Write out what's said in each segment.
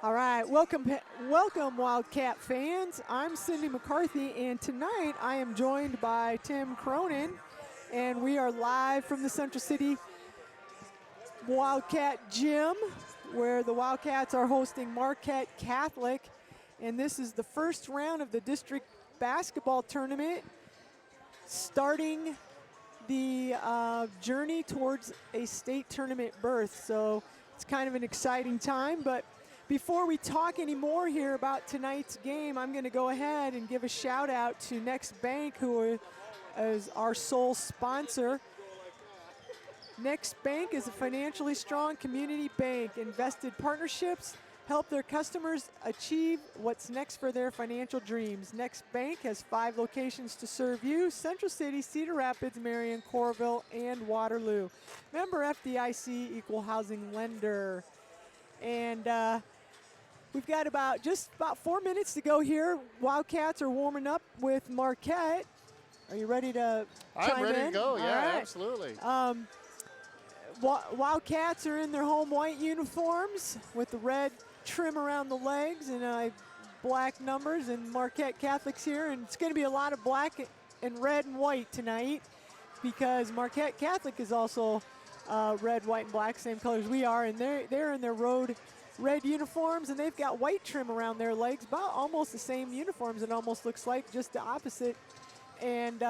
All right, welcome Wildcat fans. I'm Cindy McCarthy, and tonight I am joined by Tim Cronin, and we are live from the Central City Wildcat Gym, where the Wildcats are hosting Marquette Catholic, and this is the first round of the district basketball tournament, starting the journey towards a state tournament berth. So it's kind of an exciting time, but before we talk any more here about tonight's game, I'm going to go ahead and give a shout out to Next Bank, who is our sole sponsor. Next Bank is a financially strong community bank. Invested partnerships help their customers achieve what's next for their financial dreams. Next Bank has 5 locations to serve you: Central City, Cedar Rapids, Marion, Coralville, and Waterloo. Member FDIC, equal housing lender. And we've got about 4 minutes to go here. Wildcats are warming up with Marquette. Are you ready to chime in? I'm ready to go, All yeah, right. absolutely. Wildcats are in their home white uniforms with the red trim around the legs and black numbers, and Marquette Catholic's here, and it's going to be a lot of black and red and white tonight because Marquette Catholic is also red, white, and black, same colors we are, and they're in their road red uniforms, and they've got white trim around their legs, about almost the same uniforms. It almost looks like just the opposite. And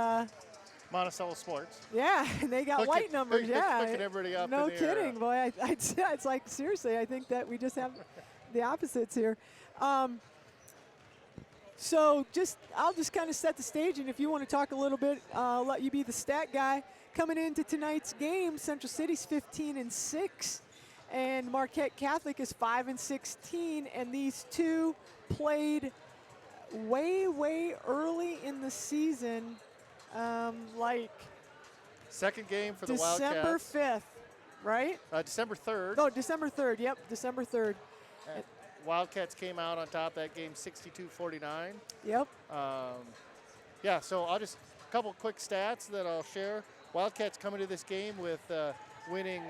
Monticello Sports. yeah, they got white numbers. Yeah, Picking everybody up. no in the kidding, air. boy. It's like, seriously, I think that we just have the opposites here. So I'll just kind of set the stage, and if you want to talk a little bit, I'll let you be the stat guy. Coming into tonight's game, Central City's 15-6, and Marquette Catholic is 5-16, and these two played way early in the season, like Second game for the December Wildcats. 5th, right? December 3rd. Oh, December 3rd. Yep, December 3rd. Wildcats came out on top that game 62-49. Yep. Yeah, so a couple quick stats that I'll share. Wildcats come into this game with winning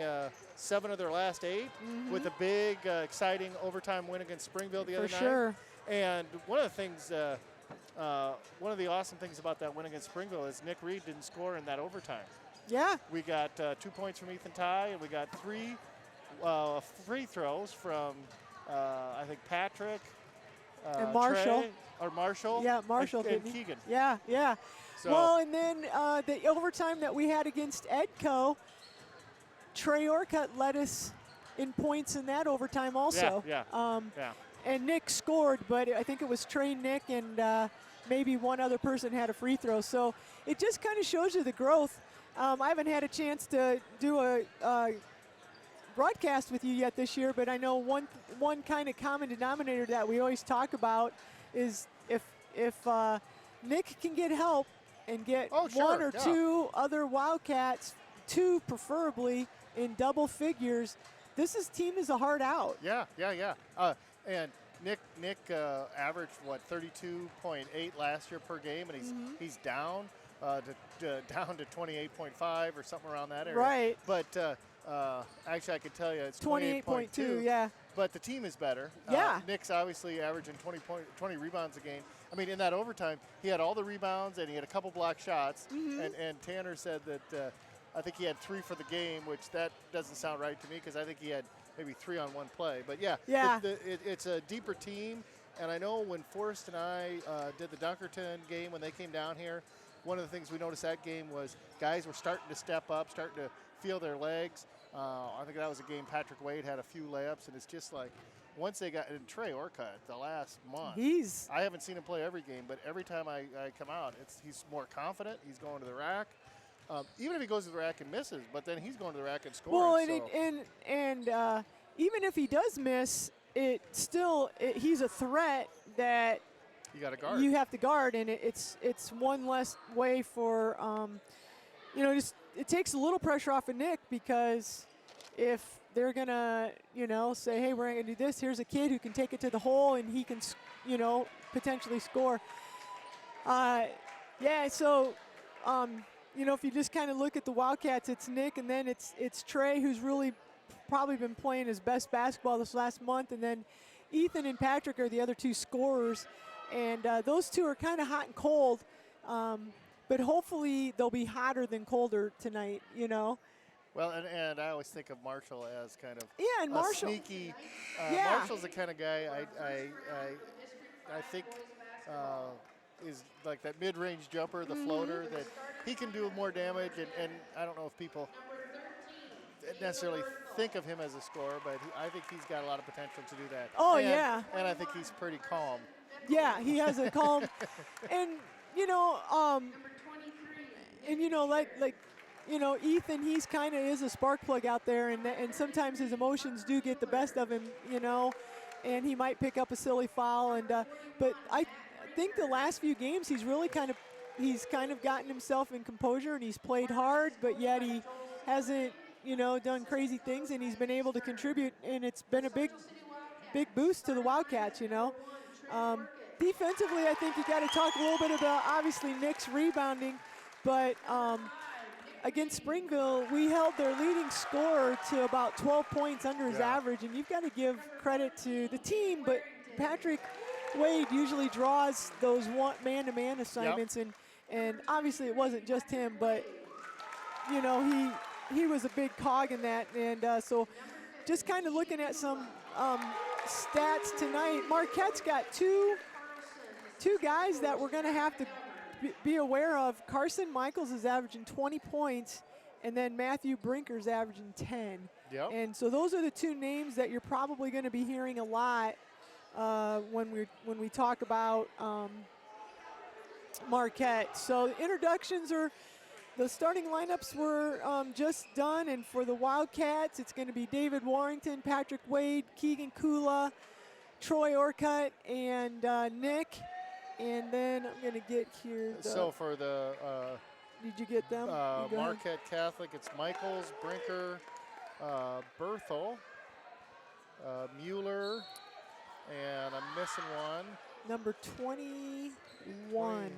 7 of their last 8, with a big, exciting overtime win against Springville the other night. For sure. And one of the things, one of the awesome things about that win against Springville is Nick Reed didn't score in that overtime. Yeah. We got 2 points from Ethan Ty, and we got 3 free throws from, I think, Patrick. And Marshall. Trey, or Marshall. Yeah, Marshall. And Keegan. Yeah, yeah. So well, and then the overtime that we had against Edco, Trey Orcutt led us in points in that overtime also. Yeah. And Nick scored, but I think it was Trey, Nick, and maybe one other person had a free throw. So it just kind of shows you the growth. I haven't had a chance to do a broadcast with you yet this year, but I know one kind of common denominator that we always talk about is if Nick can get help and get one or two other Wildcats, 2 preferably, in double figures, this team is a hard out. Yeah. And Nick averaged 32.8 last year per game, and he's down down to 28.5 or something around that area. Right. But actually, I could tell you it's 28.2. Yeah. But the team is better. Yeah. Nick's obviously averaging 20 rebounds a game. I mean, in that overtime, he had all the rebounds and he had a couple block shots. And Tanner said that I think he had 3 for the game, which that doesn't sound right to me because I think he had maybe 3 on one play. But yeah. It's a deeper team. And I know when Forrest and I did the Dunkerton game when they came down here, one of the things we noticed that game was guys were starting to step up, starting to feel their legs. I think that was a game Patrick Wade had a few layups, and it's just like once they got in Trey Orcutt the last month. I haven't seen him play every game, but every time I come out, he's more confident. He's going to the rack. Even if he goes to the rack and misses, but then he's going to the rack and scoring. Well, and even if he does miss, he's a threat that you got to guard. You have to guard, and it's one less way for it takes a little pressure off of Nick, because if they're gonna say, hey, we're gonna do this, here's a kid who can take it to the hole and he can potentially score. So if you just kind of look at the Wildcats, it's Nick, and then it's Trey, who's really probably been playing his best basketball this last month, and then Ethan and Patrick are the other two scorers, and those two are kind of hot and cold. But hopefully they'll be hotter than colder tonight, you know. Well, and I always think of Marshall as kind of and Marshall, sneaky. yeah. Marshall's the kind of guy I think is like that mid-range jumper, the floater, that he can do more damage. And I don't know if people necessarily think of him as a scorer, but I think he's got a lot of potential to do that. Oh, and, yeah. And I think he's pretty calm. Yeah, he has a calm. And, you know, Ethan, he's kind of is a spark plug out there, and sometimes his emotions do get the best of him, you know, and he might pick up a silly foul. And but I think the last few games he's kind of gotten himself in composure, and he's played hard, but yet he hasn't, done crazy things, and he's been able to contribute, and it's been a big boost to the Wildcats, Defensively, I think you got to talk a little bit about, obviously, Nick's rebounding, but against Springville, we held their leading scorer to about 12 points under his average, and you've got to give credit to the team, but Patrick Wade usually draws those man-to-man assignments, and obviously it wasn't just him, but, he was a big cog in that, and so just kind of looking at some stats tonight, Marquette's got two guys that we're going to have to be aware of. Carson Michaels is averaging 20 points, and then Matthew Brinker's averaging 10. Yep. And so those are the two names that you're probably going to be hearing a lot when we talk about Marquette. So introductions the starting lineups were just done, and for the Wildcats, it's going to be David Warrington, Patrick Wade, Keegan Kula, Troy Orcutt, and Nick. And then I'm going to get here. So for the did you get them? Marquette Catholic, it's Michaels, Brinker, Berthel, Mueller, and I'm missing one. Number 21.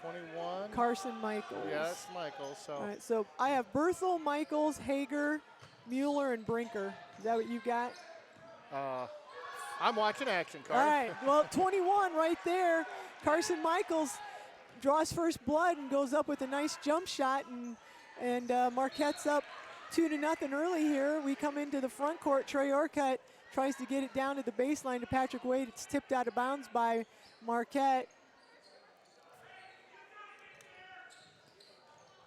21. Carson Michaels. Yeah, it's Michaels. So. All right, so I have Berthel, Michaels, Hager, Mueller, and Brinker. Is that what you got? I'm watching action, Carl. All right, well, 21 right there. Carson Michaels draws first blood and goes up with a nice jump shot, and Marquette's up 2-0 early here. We come into the front court. Trey Orcutt tries to get it down to the baseline to Patrick Wade. It's tipped out of bounds by Marquette.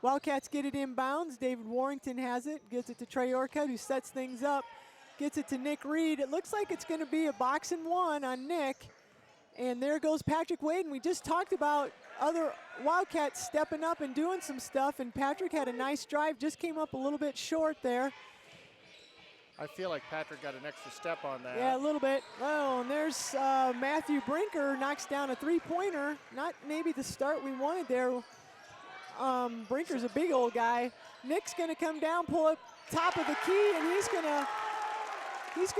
Wildcats get it inbounds. David Warrington has it, gets it to Trey Orcutt, who sets things up, gets it to Nick Reed. It looks like it's going to be a box and one on Nick. And there goes Patrick Wade, and we just talked about other Wildcats stepping up and doing some stuff, and Patrick had a nice drive, just came up a little bit short there. I feel like Patrick got an extra step on that. Yeah, a little bit. Oh, and there's Matthew Brinker knocks down a three-pointer. Not maybe the start we wanted there. Brinker's a big old guy. Nick's going to come down, pull up top of the key, and he's going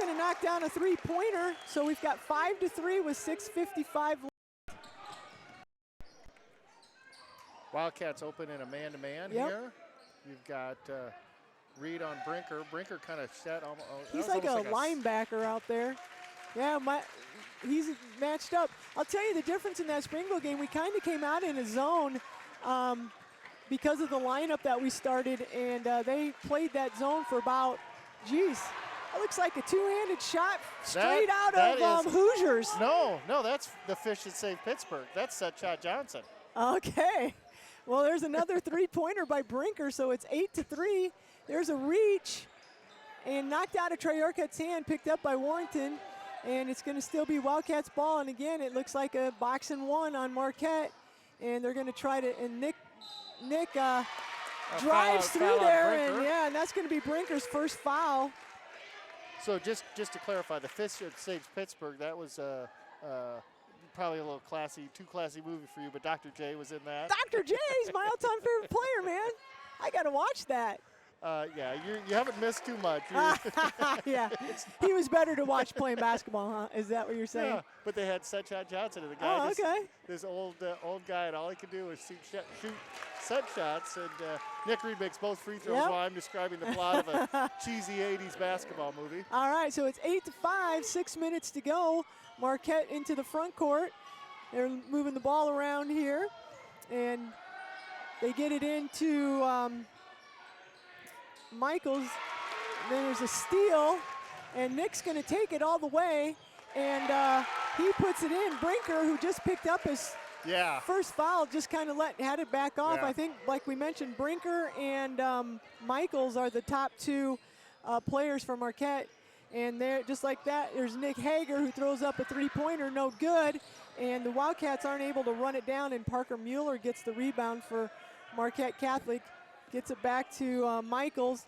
to knock down a three-pointer. So we've got 5-3 with 6:55 left. Wildcats open in a man-to-man here. You've got Reed on Brinker. Brinker kind of set. He's like a linebacker out there. Yeah, he's matched up. I'll tell you the difference in that Springville game. We kind of came out in a zone because of the lineup that we started, and they played that zone for about, that looks like a two-handed shot straight out of Hoosiers. No, that's the fish that saved Pittsburgh. That's Shot Johnson. Okay. Well, there's another three-pointer by Brinker, so it's 8-3. There's a reach, and knocked out of Trey Orcutt's hand, picked up by Warrington, and it's going to still be Wildcats ball. And again, it looks like a box and one on Marquette, and they're going to try to. And Nick drives through there, and that's going to be Brinker's first foul. So just to clarify, the fish that saved Pittsburgh, that was probably a little too classy movie for you, but Dr. J was in that. Dr. J is my all-time favorite player, man. I got to watch that. Yeah, you haven't missed too much. Yeah, he was better to watch playing basketball, huh? Is that what you're saying? Yeah, but they had set shot Johnson, and the guy, Oh, okay. this old guy, and all he could do was shoot set shots. And Nick Reed makes both free throws Yep. while I'm describing the plot of a cheesy 80s basketball movie. All right, so it's 8-5, 6 minutes to go. Marquette into the front court. They're moving the ball around here, and they get it into Michaels. Then there's a steal, and Nick's going to take it all the way, and he puts it in. Brinker, who just picked up his first foul, just kind of had it back off. Yeah. I think, like we mentioned, Brinker and Michaels are the top two players for Marquette. And there, just like that, there's Nick Hager, who throws up a three-pointer, no good. And the Wildcats aren't able to run it down, and Parker Mueller gets the rebound for Marquette Catholic. Gets it back to Michaels.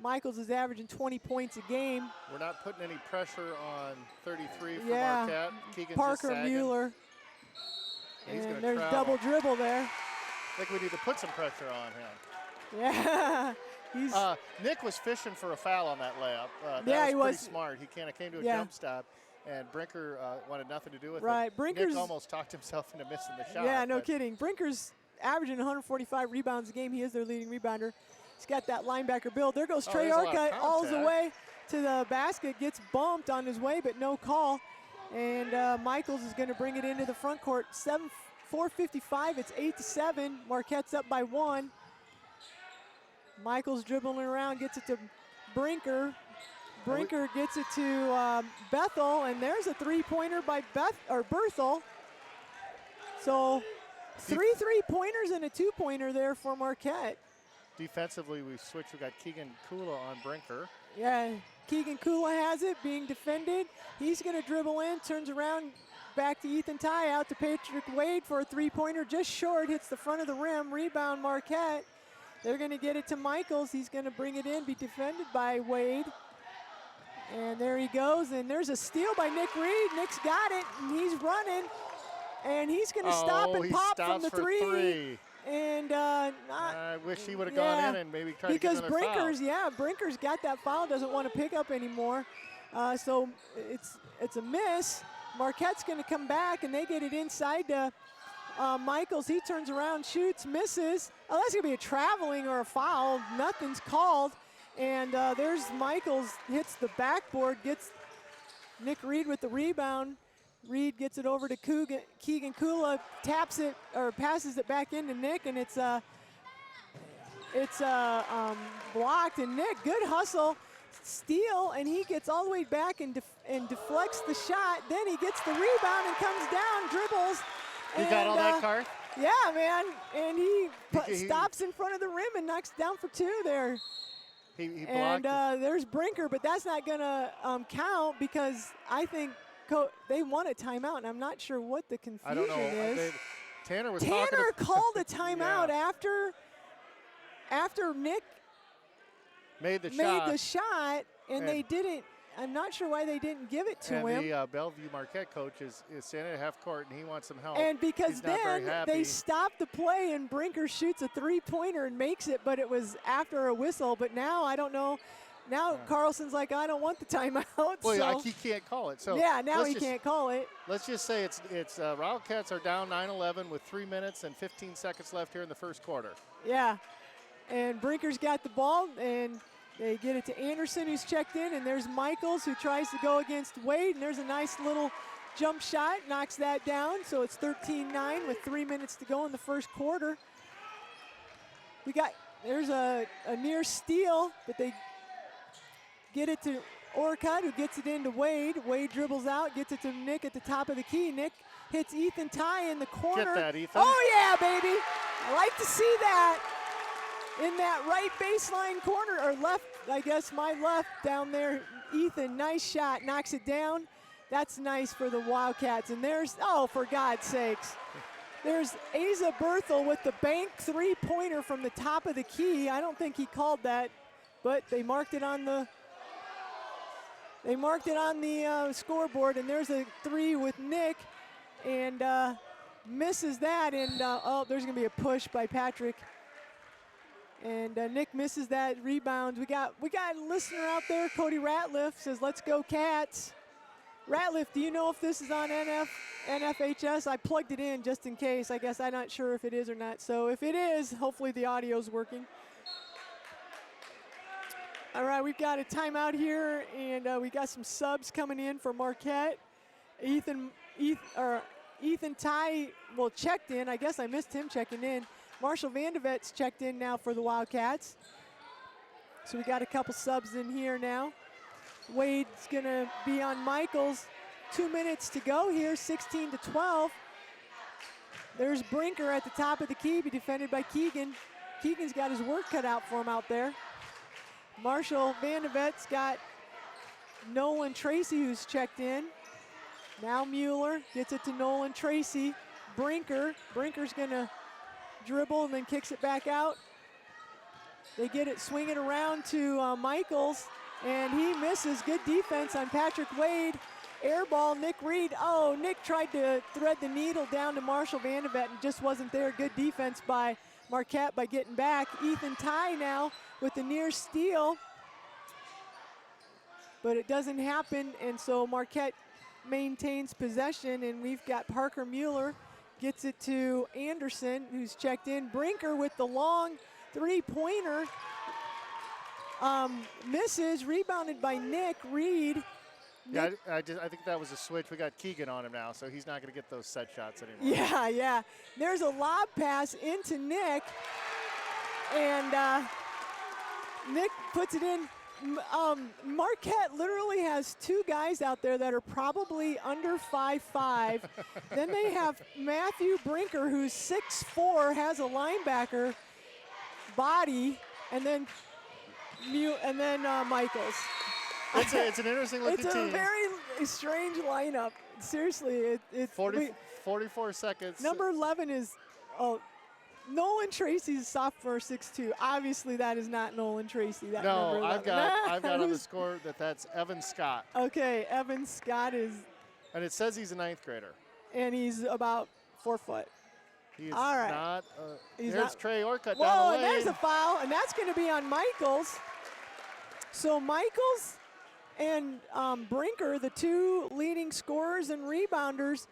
Michaels is averaging 20 points a game. We're not putting any pressure on 33 for Marquette. Keegan's Parker just Mueller. And there's double dribble there. I think we need to put some pressure on him. Yeah. Nick was fishing for a foul on that layup. He was pretty smart. He kind of came to a jump stop, and Brinker wanted nothing to do with it. Right, Brinker's Nick almost talked himself into missing the shot. Yeah, no kidding. Brinker's averaging 145 rebounds a game. He is their leading rebounder. He's got that linebacker build. There goes Trey Arca, all the way to the basket, gets bumped on his way, but no call. And Michaels is going to bring it into the front court. 4:55, it's 8-7. Marquette's up by 1. Michaels dribbling around, gets it to Brinker. Brinker gets it to Bethel, and there's a three-pointer by Berthel. So 3 3-pointers and a 2-pointer there for Marquette. Defensively, we switched. We got Keegan Kula on Brinker. Yeah, Keegan Kula has it, being defended. He's going to dribble in, turns around, back to Ethan Ty, out to Patrick Wade for a three-pointer, just short, hits the front of the rim, rebound Marquette. They're going to get it to Michaels. He's going to bring it in, be defended by Wade. And there he goes, and there's a steal by Nick Reed. Nick's got it, and he's running. And he's going to stop and pop from the three. And I wish he would have gone in and maybe tried to get another foul. Brinker's got that foul, doesn't want to pick up anymore. So it's a miss. Marquette's going to come back, and they get it inside to Michaels. He turns around, shoots, misses. Oh, that's going to be a traveling or a foul. Nothing's called. And there's Michaels, hits the backboard, gets Nick Reed with the rebound. Reed gets it over to Keegan Kula, taps it or passes it back into Nick, and it's blocked. And Nick, good hustle, steal, and he gets all the way back and deflects the shot. Then he gets the rebound and comes down, dribbles. You got all that, Carth? Yeah, man. And he stops in front of the rim and knocks down for two there. He blocked. And there's Brinker, but that's not going to count because I think they want a timeout, and I'm not sure what the confusion I don't know. is. Tanner called a timeout after Nick made the shot, and they didn't. I'm not sure why they didn't give it to him. And the Bellevue Marquette coach is standing at half court, and he wants some help. And because He's not very happy. they stopped the play, and Brinker shoots a three-pointer and makes it, but it was after a whistle. But now I don't know. Now Carlson's like, I don't want the timeout. Well, he can't call it. So yeah, now he can't call it. Let's just say it's Wildcats are down 9-11 with 3 minutes and 15 seconds left here in the first quarter. Yeah, and Brinker's got the ball, and they get it to Anderson, who's checked in, and there's Michaels, who tries to go against Wade, and there's a nice little jump shot, knocks that down. So it's 13-9 with 3 minutes to go in the first quarter. There's a near steal, but they get it to Orcutt, who gets it into Wade. Wade dribbles out, gets it to Nick at the top of the key. Nick hits Ethan Ty in the corner. Get that, Ethan. Oh, yeah, baby. I like to see that. In that right baseline corner, or left, I guess my left down there. Ethan, nice shot, knocks it down. That's nice for the Wildcats. And there's, for God's sakes, there's Asa Berthel with the bank three-pointer from the top of the key. I don't think he called that, but they marked it on the scoreboard, and there's a three with Nick, and misses that, and there's going to be a push by Patrick And Nick misses that rebound. We got a listener out there, Cody Ratliff, says, let's go Cats. Ratliff, do you know if this is on NFHS? I plugged it in just in case. I guess I'm not sure if it is or not. So if it is, hopefully the audio's working. All right, we've got a timeout here, and we got some subs coming in for Marquette. Ethan Ty, well, checked in. I guess I missed him checking in. Marshall Vandevet's checked in now for the Wildcats. So we got a couple subs in here now. Wade's gonna be on Michaels. 2 minutes to go here, 16-12. There's Brinker at the top of the key, be defended by Keegan. Keegan's got his work cut out for him out there. Marshall Vandevet's got Nolan Tracy, who's checked in. Now Mueller gets it to Nolan Tracy. Brinker's gonna dribble and then kicks it back out. They get it, swing it around to Michaels, and he misses. Good defense on Patrick Wade. Air ball, Nick Reed. Oh, Nick tried to thread the needle down to Marshall Vandevet and just wasn't there. Good defense by Marquette by getting back. Ethan Ty now with the near steal, but it doesn't happen, and so Marquette maintains possession, and we've got Parker Mueller gets it to Anderson, who's checked in. Brinker with the long three-pointer. Misses, rebounded by Nick Reed. Yeah, I think that was a switch. We got Keegan on him now, so he's not going to get those set shots anymore. Yeah. There's a lob pass into Nick, and Nick puts it in. Marquette literally has two guys out there that are probably under 5'5". Then they have Matthew Brinker, who's 6'4", has a linebacker body, and then Michaels. It's an interesting looking team. It's a very strange lineup. Seriously, it's 44 seconds. Number 11 is Nolan Tracy's sophomore, 6'2". Obviously, that is not Nolan Tracy. That no, I've got on the score that's Evan Scott. Okay, Evan Scott is. And it says he's a 9th grader. And he's about 4 foot. He's all right. Not. He's there's not, Trey Orcutt whoa, down the lane. And there's a foul, and that's going to be on Michaels. So Michaels and Brinker, the two leading scorers and rebounders,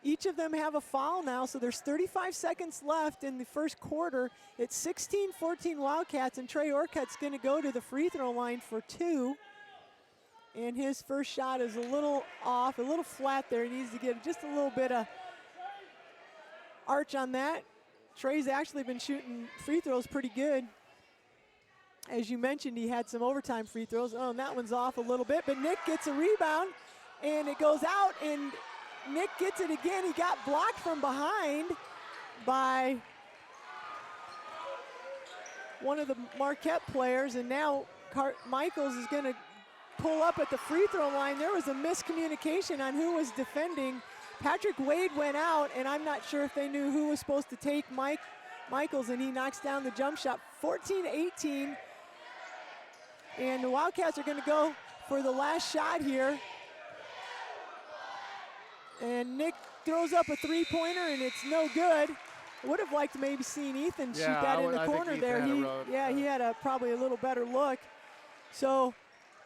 each of them have a foul now, so there's 35 seconds left in the first quarter. It's 16-14 Wildcats, and Trey Orcutt's going to go to the free throw line for 2. And his first shot is a little off, a little flat there. He needs to get just a little bit of arch on that. Trey's actually been shooting free throws pretty good. As you mentioned, he had some overtime free throws. Oh, and that one's off a little bit, but Nick gets a rebound, and it goes out, and Nick gets it again. He got blocked from behind by one of the Marquette players, and now Michaels is going to pull up at the free throw line. There was a miscommunication on who was defending. Patrick Wade went out, and I'm not sure if they knew who was supposed to take Michaels, and he knocks down the jump shot. 14-18, and the Wildcats are going to go for the last shot here. And Nick throws up a three-pointer, and it's no good. I would have liked to maybe seen Ethan shoot that in the corner there. He had probably a little better look. So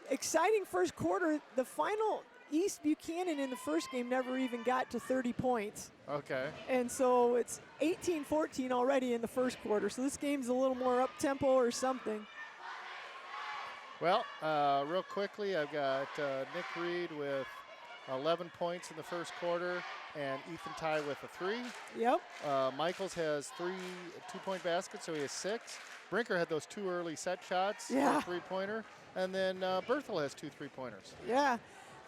exciting first quarter. The final East Buchanan in the first game never even got to 30 points. Okay. And so it's 18-14 already in the first quarter. So this game's a little more up-tempo or something. Well, real quickly, I've got Nick Reed with 11 points in the first quarter, and Ethan Ty with a 3. Yep. Michaels has 3 two-point baskets, so he has 6. Brinker had those 2 early set shots, yeah. A three-pointer, and then Berthel has 2 3-pointers. Yeah.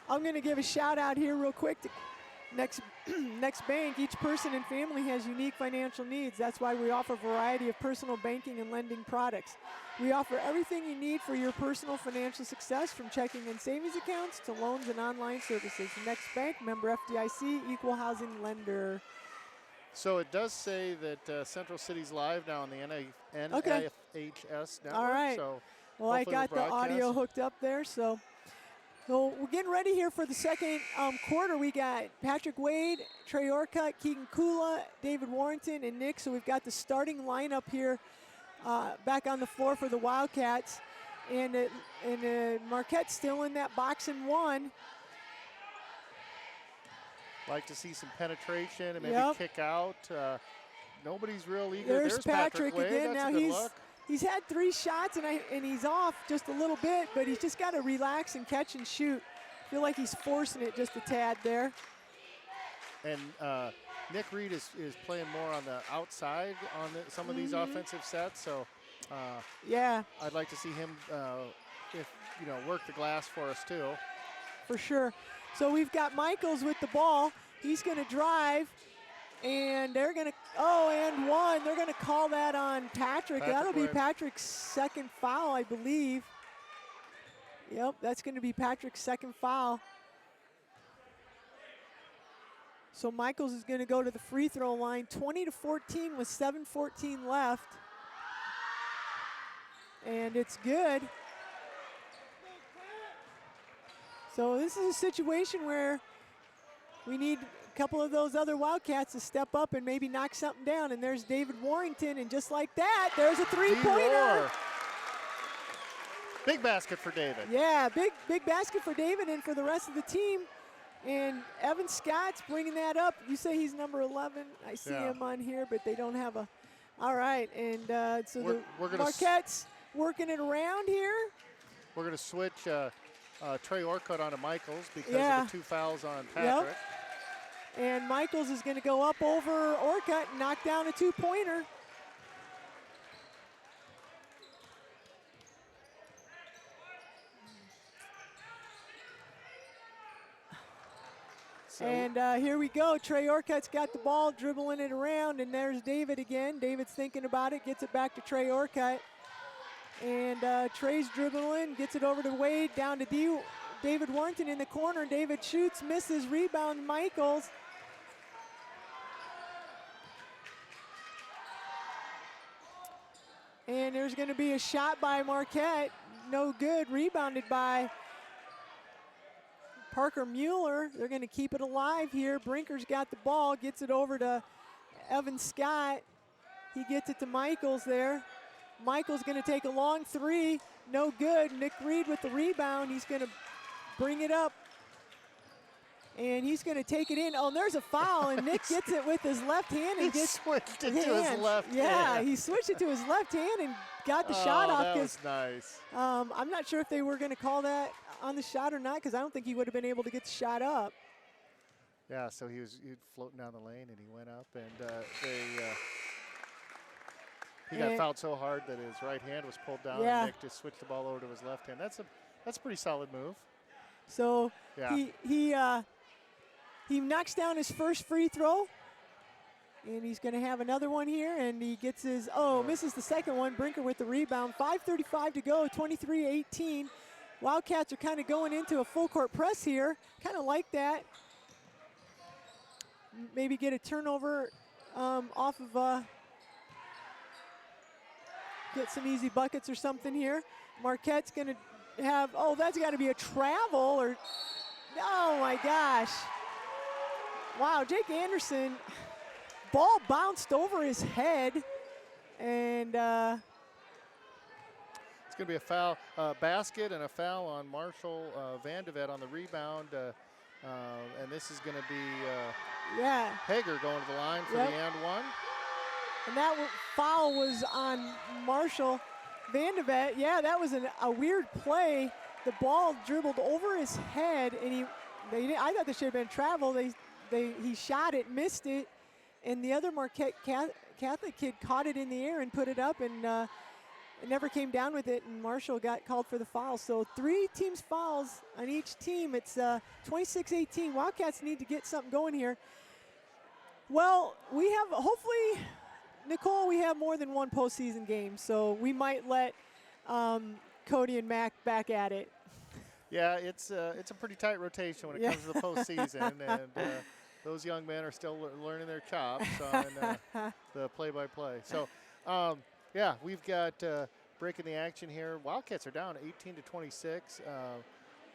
I'm going to give a shout-out here real quick to Next Bank. Each person and family has unique financial needs. That's why we offer a variety of personal banking and lending products. We offer everything you need for your personal financial success, from checking and savings accounts to loans and online services. Next Bank, member FDIC, equal housing lender. So it does say that Central City's live now on the NFHS network. All right. So well, I got the audio hooked up there, so we're getting ready here for the second quarter. We got Patrick Wade, Trey Orcutt, Keegan Kula, David Warrington, and Nick. So we've got the starting lineup here back on the floor for the Wildcats. And Marquette's still in that box and one. Like to see some penetration and maybe Yep. kick out. Nobody's real eager. There's Patrick Wade. again. That's Now a good look. he's had 3 shots and he's off just a little bit, but he's just got to relax and catch and shoot. Feel like he's forcing it just a tad there. And Nick Reed is playing more on the outside on some of these offensive sets. So yeah, I'd like to see him work the glass for us too. For sure. So we've got Michaels with the ball. He's going to drive, and they're going to, and one. They're going to call that on Patrick. That'll be Patrick's second foul, I believe. Yep, that's going to be Patrick's second foul. So Michaels is going to go to the free throw line, 20-14 with 7:14 left. And it's good. So this is a situation where we need a couple of those other Wildcats to step up and maybe knock something down. And there's David Warrington, and just like that, there's a three-pointer. Big basket for David. Yeah, big basket for David and for the rest of the team. And Evan Scott's bringing that up. You say he's number 11. I see him on here, but they don't have a. All right, and so the Marquette's working it around here. We're going to switch Trey Orcutt onto Michaels because of the 2 fouls on Patrick. Yep. And Michaels is going to go up over Orcutt and knock down a 2-pointer. And here we go. Trey Orcutt's got the ball, dribbling it around, and there's David again. David's thinking about it, gets it back to Trey Orcutt. And Trey's dribbling, gets it over to Wade, down to David Warrington in the corner. David shoots, misses, rebound Michaels. And there's going to be a shot by Marquette. No good, rebounded by Parker Mueller. They're going to keep it alive here. Brinker's got the ball, gets it over to Evan Scott. He gets it to Michaels there. Michaels going to take a long 3. No good. Nick Reed with the rebound. He's going to bring it up. And he's going to take it in. Oh, and there's a foul, and Nick gets it with his left hand and gets switched it to his left hand. Yeah, he switched it to his left hand and got the shot off. That was nice. I'm not sure if they were going to call that on the shot or not, because I don't think he would have been able to get the shot up. Yeah, so he was floating down the lane, and he went up, and he got fouled so hard that his right hand was pulled down, and Nick just switched the ball over to his left hand. That's a pretty solid move. So he knocks down his first free throw, and he's going to have another one here, and he gets his, misses the second one. Brinker with the rebound. 5:35 to go, 23-18. Wildcats are kind of going into a full court press here. Kind of like that. Maybe get a turnover off of, get some easy buckets or something here. Marquette's going to have, that's got to be a travel or, oh my gosh. Wow, Jake Anderson, ball bounced over his head, and it's going to be a foul, basket and a foul on Marshall Vandevet on the rebound, and this is going to be Hager going to the line for the and one. And that foul was on Marshall Vandevet. Yeah, that was a weird play. The ball dribbled over his head, and I thought this should have been travel. He shot it, missed it, and the other Marquette Catholic kid caught it in the air and put it up, and it never came down with it, and Marshall got called for the foul. So 3 teams fouls on each team. It's 26-18. Wildcats need to get something going here. Well, we have, hopefully, Nicole, we have more than one postseason game, so we might let Cody and Mac back at it. Yeah, it's a pretty tight rotation when it comes to the postseason, and those young men are still learning their chops on the play-by-play. So, we've got breaking the action here. Wildcats are down 18-26.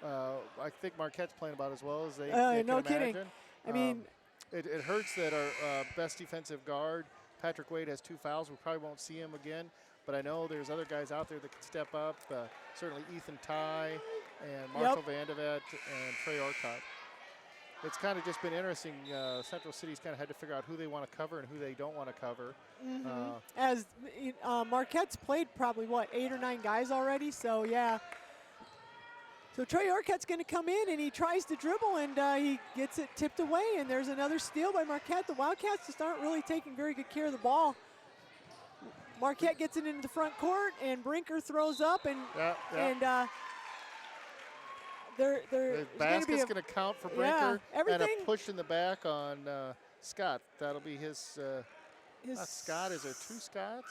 I think Marquette's playing about as well as they can no imagine. kidding. I mean, it hurts that our best defensive guard, Patrick Wade, has 2 fouls. We probably won't see him again. but I know there's other guys out there that can step up. Certainly Ethan Ty and Marshall Vandevet and Trey Orcutt. It's kind of just been interesting. Central City's kind of had to figure out who they want to cover and who they don't want to cover. As Marquette's played probably, 8 or 9 guys already, so yeah. So Trey Orcutt's going to come in, and he tries to dribble, and he gets it tipped away, and there's another steal by Marquette. The Wildcats just aren't really taking very good care of the ball. Marquette gets it into the front court, and Brinker throws up, and the basket's going to count for Brinker, and a push in the back on Scott. That'll be his Scott. Is there 2 Scotts?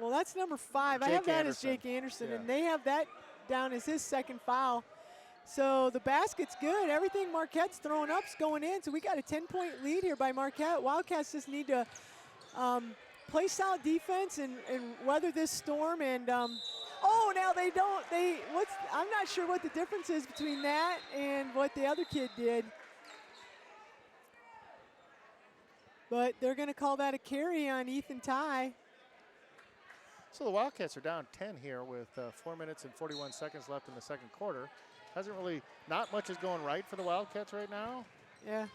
Well, that's number 5. I have that as Jake Anderson, and they have that down as his second foul. So the basket's good. Everything Marquette's throwing up's going in. So we got a 10-point lead here by Marquette. Wildcats just need to play solid defense and weather this storm. And now they don't. I'm not sure what the difference is between that and what the other kid did. But they're going to call that a carry on Ethan Ty. So the Wildcats are down 10 here with 4 minutes and 41 seconds left in the second quarter. Not much is going right for the Wildcats right now. Yeah.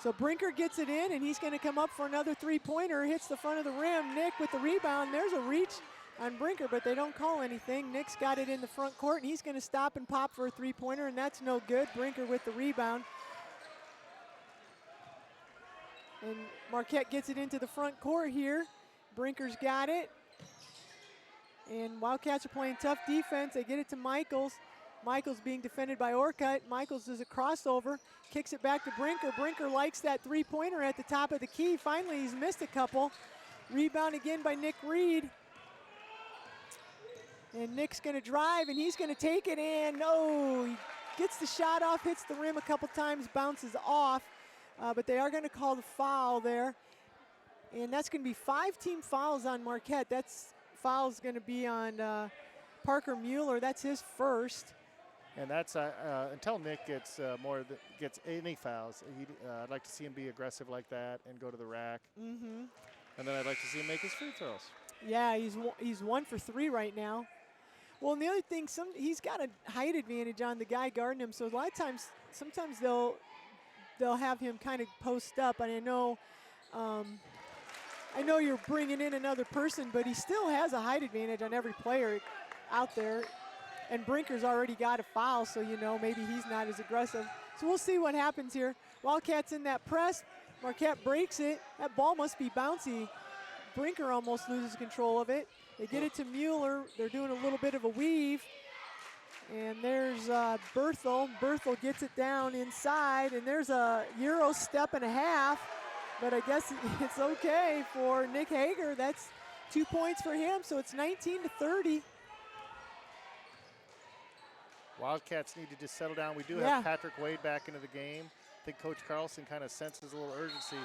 So Brinker gets it in, and he's going to come up for another 3-pointer. Hits the front of the rim. Nick with the rebound. There's a reach on Brinker, but they don't call anything. Nick's got it in the front court, and he's going to stop and pop for a 3-pointer, and that's no good. Brinker with the rebound. And Marquette gets it into the front court here. Brinker's got it. And Wildcats are playing tough defense. They get it to Michaels. Michaels being defended by Orcutt. Michaels does a crossover, kicks it back to Brinker. Brinker likes that 3-pointer at the top of the key. Finally, he's missed a couple. Rebound again by Nick Reed. And Nick's gonna drive, and he's gonna take it, and he gets the shot off, hits the rim a couple times, bounces off. But they are gonna call the foul there. And that's gonna be 5 team fouls on Marquette. Foul's gonna be on Parker Mueller. That's his first. And that's until Nick gets gets any fouls. I'd like to see him be aggressive like that and go to the rack. And then I'd like to see him make his free throws. Yeah, he's 1 for 3 right now. Well, and the other thing, he's got a height advantage on the guy guarding him. So a lot of times, sometimes they'll have him kind of post up. And I know you're bringing in another person, but he still has a height advantage on every player out there. And Brinker's already got a foul, so maybe he's not as aggressive. So we'll see what happens here. Wildcats in that press. Marquette breaks it. That ball must be bouncy. Brinker almost loses control of it. They get it to Mueller. They're doing a little bit of a weave. And there's Berthel. Berthel gets it down inside, and there's a Euro step and a half. But I guess it's okay for Nick Hager. That's 2 points for him, so it's 19-30. Wildcats need to just settle down. We do have Patrick Wade back into the game. I think Coach Carlson kind of senses a little urgency.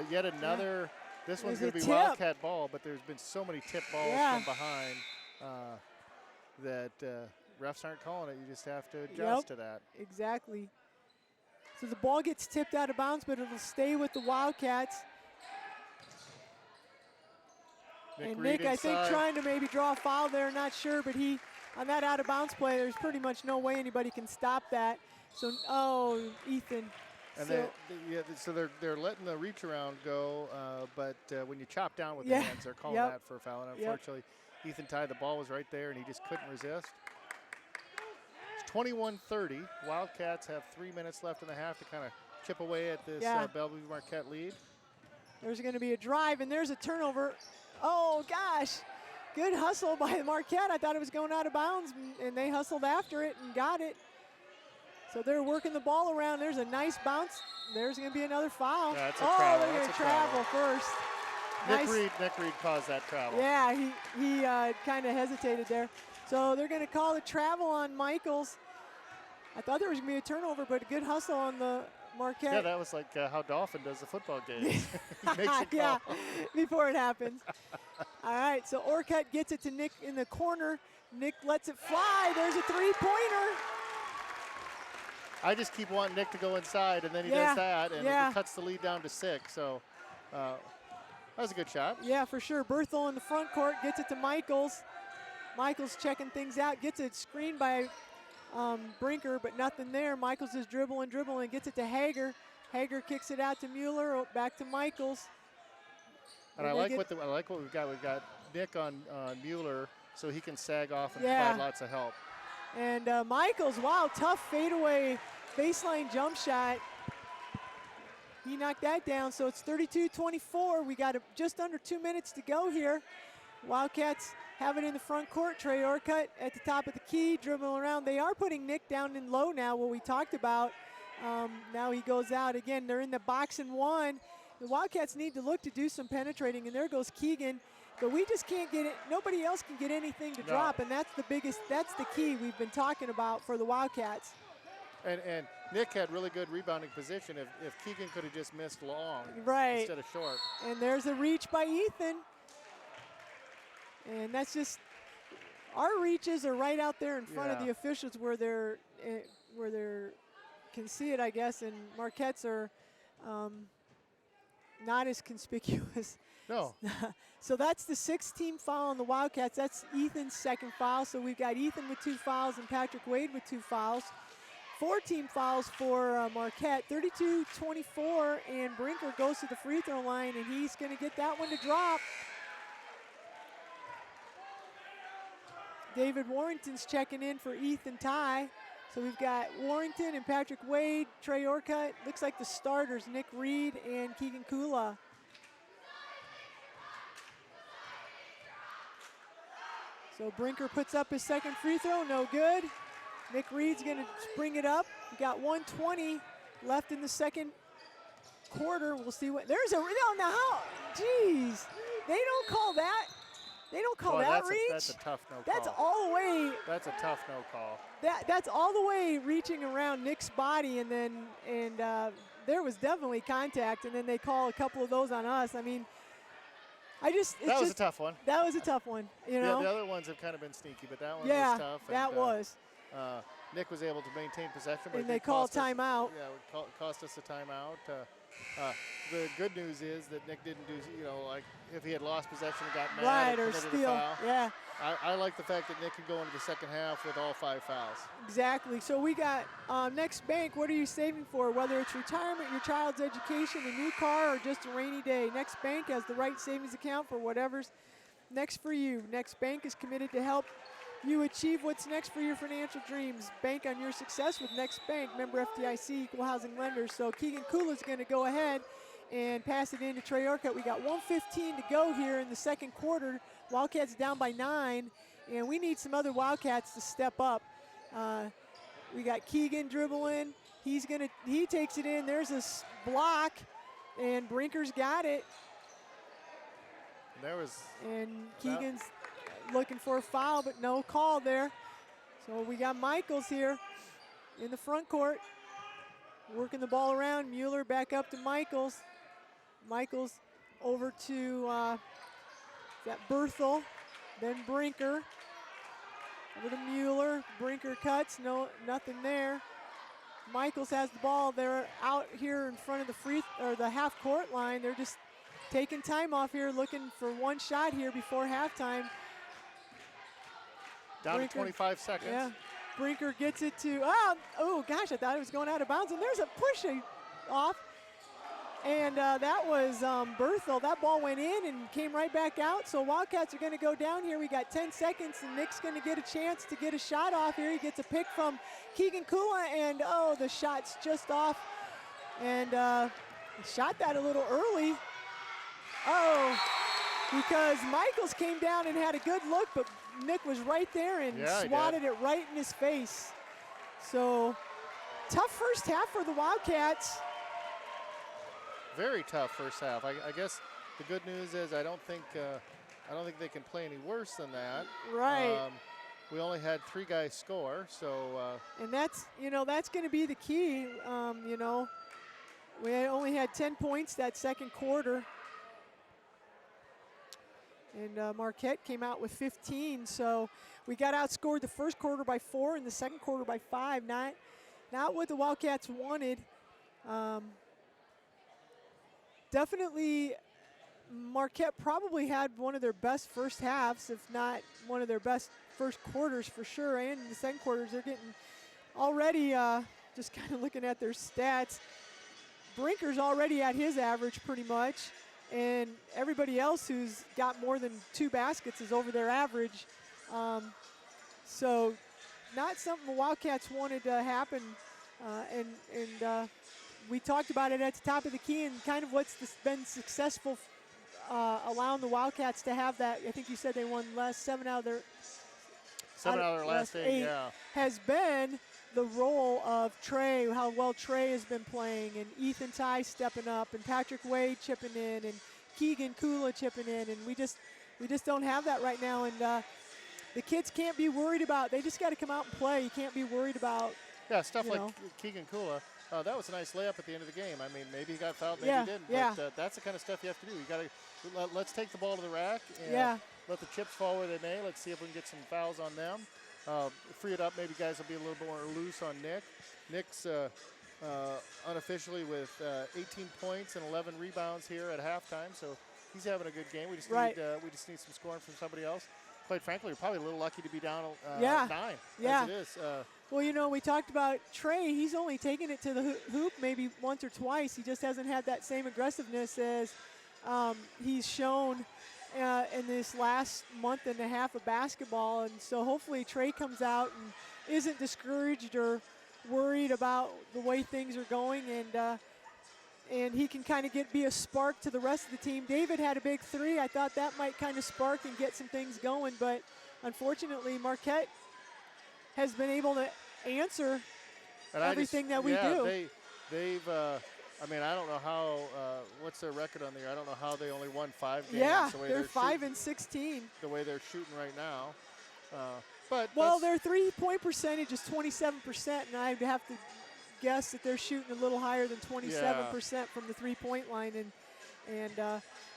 Yet another, this one's going to be tip. Wildcat ball, but there's been so many tip balls from behind that refs aren't calling it. You just have to adjust to that. Exactly. So the ball gets tipped out of bounds, but it'll stay with the Wildcats. Nick, I think, trying to maybe draw a foul there, not sure, but on that out-of-bounds play, there's pretty much no way anybody can stop that. So, Ethan. And so they're letting the reach around go, but when you chop down with the hands, they're calling that for a foul. And unfortunately, Ethan Ty, the ball was right there, and he just couldn't resist. It's 21-30. Wildcats have 3 minutes left in the half to kind of chip away at this Bellevue Marquette lead. There's going to be a drive, and there's a turnover. Oh, gosh. Good hustle by Marquette. I thought it was going out of bounds, and they hustled after it and got it. So they're working the ball around. There's a nice bounce. There's going to be another foul. Yeah, that's a travel. They're going to travel first. Nick Reed caused that travel. Yeah, he kind of hesitated there. So they're going to call the travel on Michaels. I thought there was going to be a turnover, but a good hustle on the Marquette. Yeah, that was like how Dolphin does the football game. He makes a call. Before it happens. All right, so Orcutt gets it to Nick in the corner. Nick lets it fly. There's a 3-pointer. I just keep wanting Nick to go inside, and then he does that, and it cuts the lead down to 6. So that was a good shot. Yeah, for sure. Berthel in the front court gets it to Michaels. Michaels checking things out, gets it screened by Brinker, but nothing there. Michaels is dribbling, gets it to Hager. Hager kicks it out to Mueller, back to Michaels. And I like what we've got. We've got Nick on Mueller, so he can sag off and provide lots of help. And Michaels, wow, tough fadeaway baseline jump shot. He knocked that down, so it's 32-24. We got just under 2 minutes to go here. Wildcats have it in the front court. Trey Orcutt at the top of the key, dribbling around. They are putting Nick down in low now, what we talked about. Now he goes out again. They're in the box and one. The Wildcats need to look to do some penetrating, and there goes Keegan. But we just can't get it. Nobody else can get anything to drop, and that's the key we've been talking about for the Wildcats. And Nick had really good rebounding position. If Keegan could have just missed long instead of short. And there's a reach by Ethan. And that's just, our reaches are right out there in front of the officials where they're can see it, I guess, and Marquette's are not as conspicuous. No. So that's the 6th-team foul on the Wildcats. That's Ethan's second foul. So we've got Ethan with 2 fouls and Patrick Wade with 2 fouls. 4-team fouls for Marquette, 32-24, and Brinker goes to the free throw line, and he's going to get that one to drop. David Warrington's checking in for Ethan Ty. So we've got Warrington and Patrick Wade, Trey Orcutt. Looks like the starters, Nick Reed and Keegan Kula. So Brinker puts up his second free throw, no good. Nick Reed's gonna bring it up. We got 1:20 left in the second quarter. We'll see what, there's a, no, how, geez. They don't call that. They don't call that reach. That's a tough no call. That's all the way. That's a tough no call. That's all the way reaching around Nick's body, and then there was definitely contact, and then they call a couple of those on us. I mean, that was a tough one. That was a tough one. You know. The other ones have kind of been sneaky, but that one was tough. That was. Nick was able to maintain possession, but and they called timeout. Yeah, it cost us a timeout. The good news is that Nick didn't do, like if he had lost possession and got mad or steal. A foul. Yeah. I like the fact that Nick can go into the second half with all 5 fouls. Exactly. So we got next bank. What are you saving for? Whether it's retirement, your child's education, a new car, or just a rainy day, Next Bank has the right savings account for whatever's next for you. Next Bank is committed to help you achieve what's next for your financial dreams. Bank on your success with Next Bank. Member FDIC, equal housing lender. So Keegan Kula is going to go ahead and pass it in to Trey Orcutt. We got 1:15 to go here in the second quarter. Wildcats down by 9, and we need some other Wildcats to step up. We got Keegan dribbling. He takes it in. There's a block, and Brinker's got it. And Keegan's looking for a foul, but no call there. So we got Michaels here in the front court, working the ball around. Mueller back up to Michaels. Michaels over to that Berthel, then Brinker. Over to Mueller. Brinker cuts, nothing there. Michaels has the ball. They're out here in front of the half court line. They're just taking time off here, looking for one shot here before halftime. Down to 25 seconds. Yeah. Brinker gets it to, oh gosh, I thought it was going out of bounds, and there's a push off. And that was Berthel. That ball went in and came right back out. So Wildcats are going to go down here. We got 10 seconds, and Nick's going to get a chance to get a shot off here. He gets a pick from Keegan Kula, and the shot's just off. And shot that a little early. Because Michaels came down and had a good look, but Nick was right there and swatted it right in his face. So tough first half for the Wildcats. Very tough first half. I guess the good news is I don't think they can play any worse than that. Right. We only had 3 guys score, so. And that's going to be the key. We only had 10 points that second quarter. And Marquette came out with 15, so we got outscored the first quarter by 4 and the second quarter by 5. Not what the Wildcats wanted. Definitely, Marquette probably had one of their best first halves, if not one of their best first quarters for sure, and in the second quarters. They're getting already, just kind of looking at their stats, Brinker's already at his average pretty much, and everybody else who's got more than 2 baskets is over their average. So not something the Wildcats wanted to happen, and we talked about it at the top of the key, and kind of what's been successful allowing the Wildcats to have that. I think you said they won last 7 out of their last 8, yeah. Has been the role of Trey, how well Trey has been playing, and Ethan Ty stepping up, and Patrick Wade chipping in, and Keegan Kula chipping in, and we just don't have that right now. And the kids can't be worried about. They just got to come out and play. You can't be worried about. Yeah, stuff like Keegan Kula. That was a nice layup at the end of the game. I mean, maybe he got fouled, maybe he didn't. Yeah. But that's the kind of stuff you have to do. You got to let's take the ball to the rack and let the chips fall where they may. Let's see if we can get some fouls on them. Free it up. Maybe guys will be a little more loose on Nick. Nick's unofficially with 18 points and 11 rebounds here at halftime, so he's having a good game. We just need some scoring from somebody else. Quite frankly, we're probably a little lucky to be down 9 as it is. Well, we talked about Trey. He's only taken it to the hoop maybe once or twice. He just hasn't had that same aggressiveness as he's shown in this last month and a half of basketball. And so hopefully Trey comes out and isn't discouraged or worried about the way things are going, and he can kind of be a spark to the rest of the team. David had a big 3. I thought that might kind of spark and get some things going, but unfortunately Marquette has been able to answer everything that we do. They've I mean, I don't know how, what's their record on the year? I don't know how they only won 5 games. Yeah, they're 5-16. The way they're shooting right now. Their 3-point percentage is 27%, and I'd have to guess that they're shooting a little higher than 27% from the 3-point line. And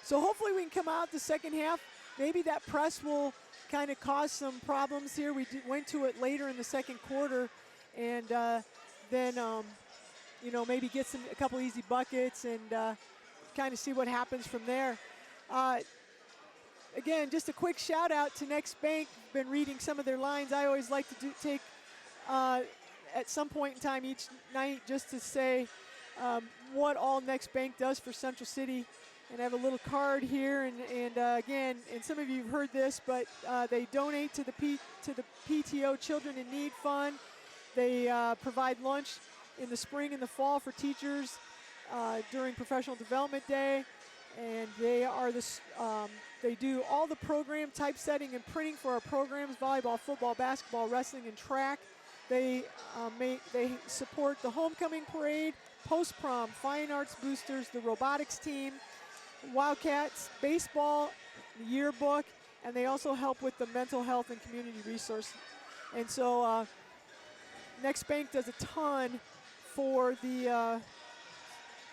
so hopefully we can come out the second half. Maybe that press will kind of cause some problems here. We went to it later in the second quarter, and then maybe get a couple easy buckets and kind of see what happens from there. Again, just a quick shout out to Next Bank. Been reading some of their lines. I always like to take at some point in time each night just to say what all Next Bank does for Central City. And I have a little card here, and again, and some of you have heard this, but they donate to the PTO Children in Need Fund. They provide lunch in the spring and the fall for teachers during Professional Development Day, and they do all the program typesetting and printing for our programs: volleyball, football, basketball, wrestling, and track. They support the homecoming parade, post-prom, fine arts boosters, the robotics team, Wildcats, baseball, the yearbook, and they also help with the mental health and community resource. And so Next Bank does a ton for the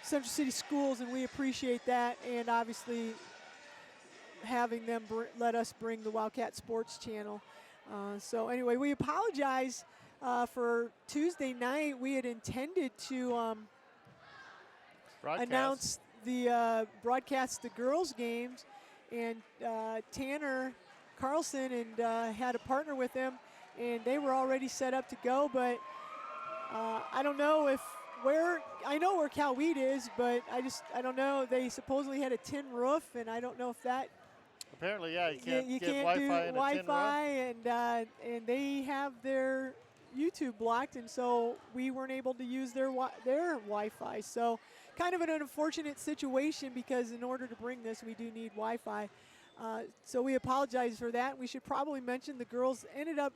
Central City schools, and we appreciate that, and obviously having them let us bring the Wildcat Sports Channel. So anyway, we apologize for Tuesday night. We had intended to announce the broadcast the girls' games, and Tanner Carlson and had a partner with him, and they were already set up to go, but I don't know I know where Cowweed is, but I don't know. They supposedly had a tin roof, and I don't know if that. Apparently, yeah, you can't Wi-Fi do in a tin roof. and they have their YouTube blocked, and so we weren't able to use their Wi-Fi. So kind of an unfortunate situation, because in order to bring this, we do need Wi-Fi. So we apologize for that. We should probably mention the girls ended up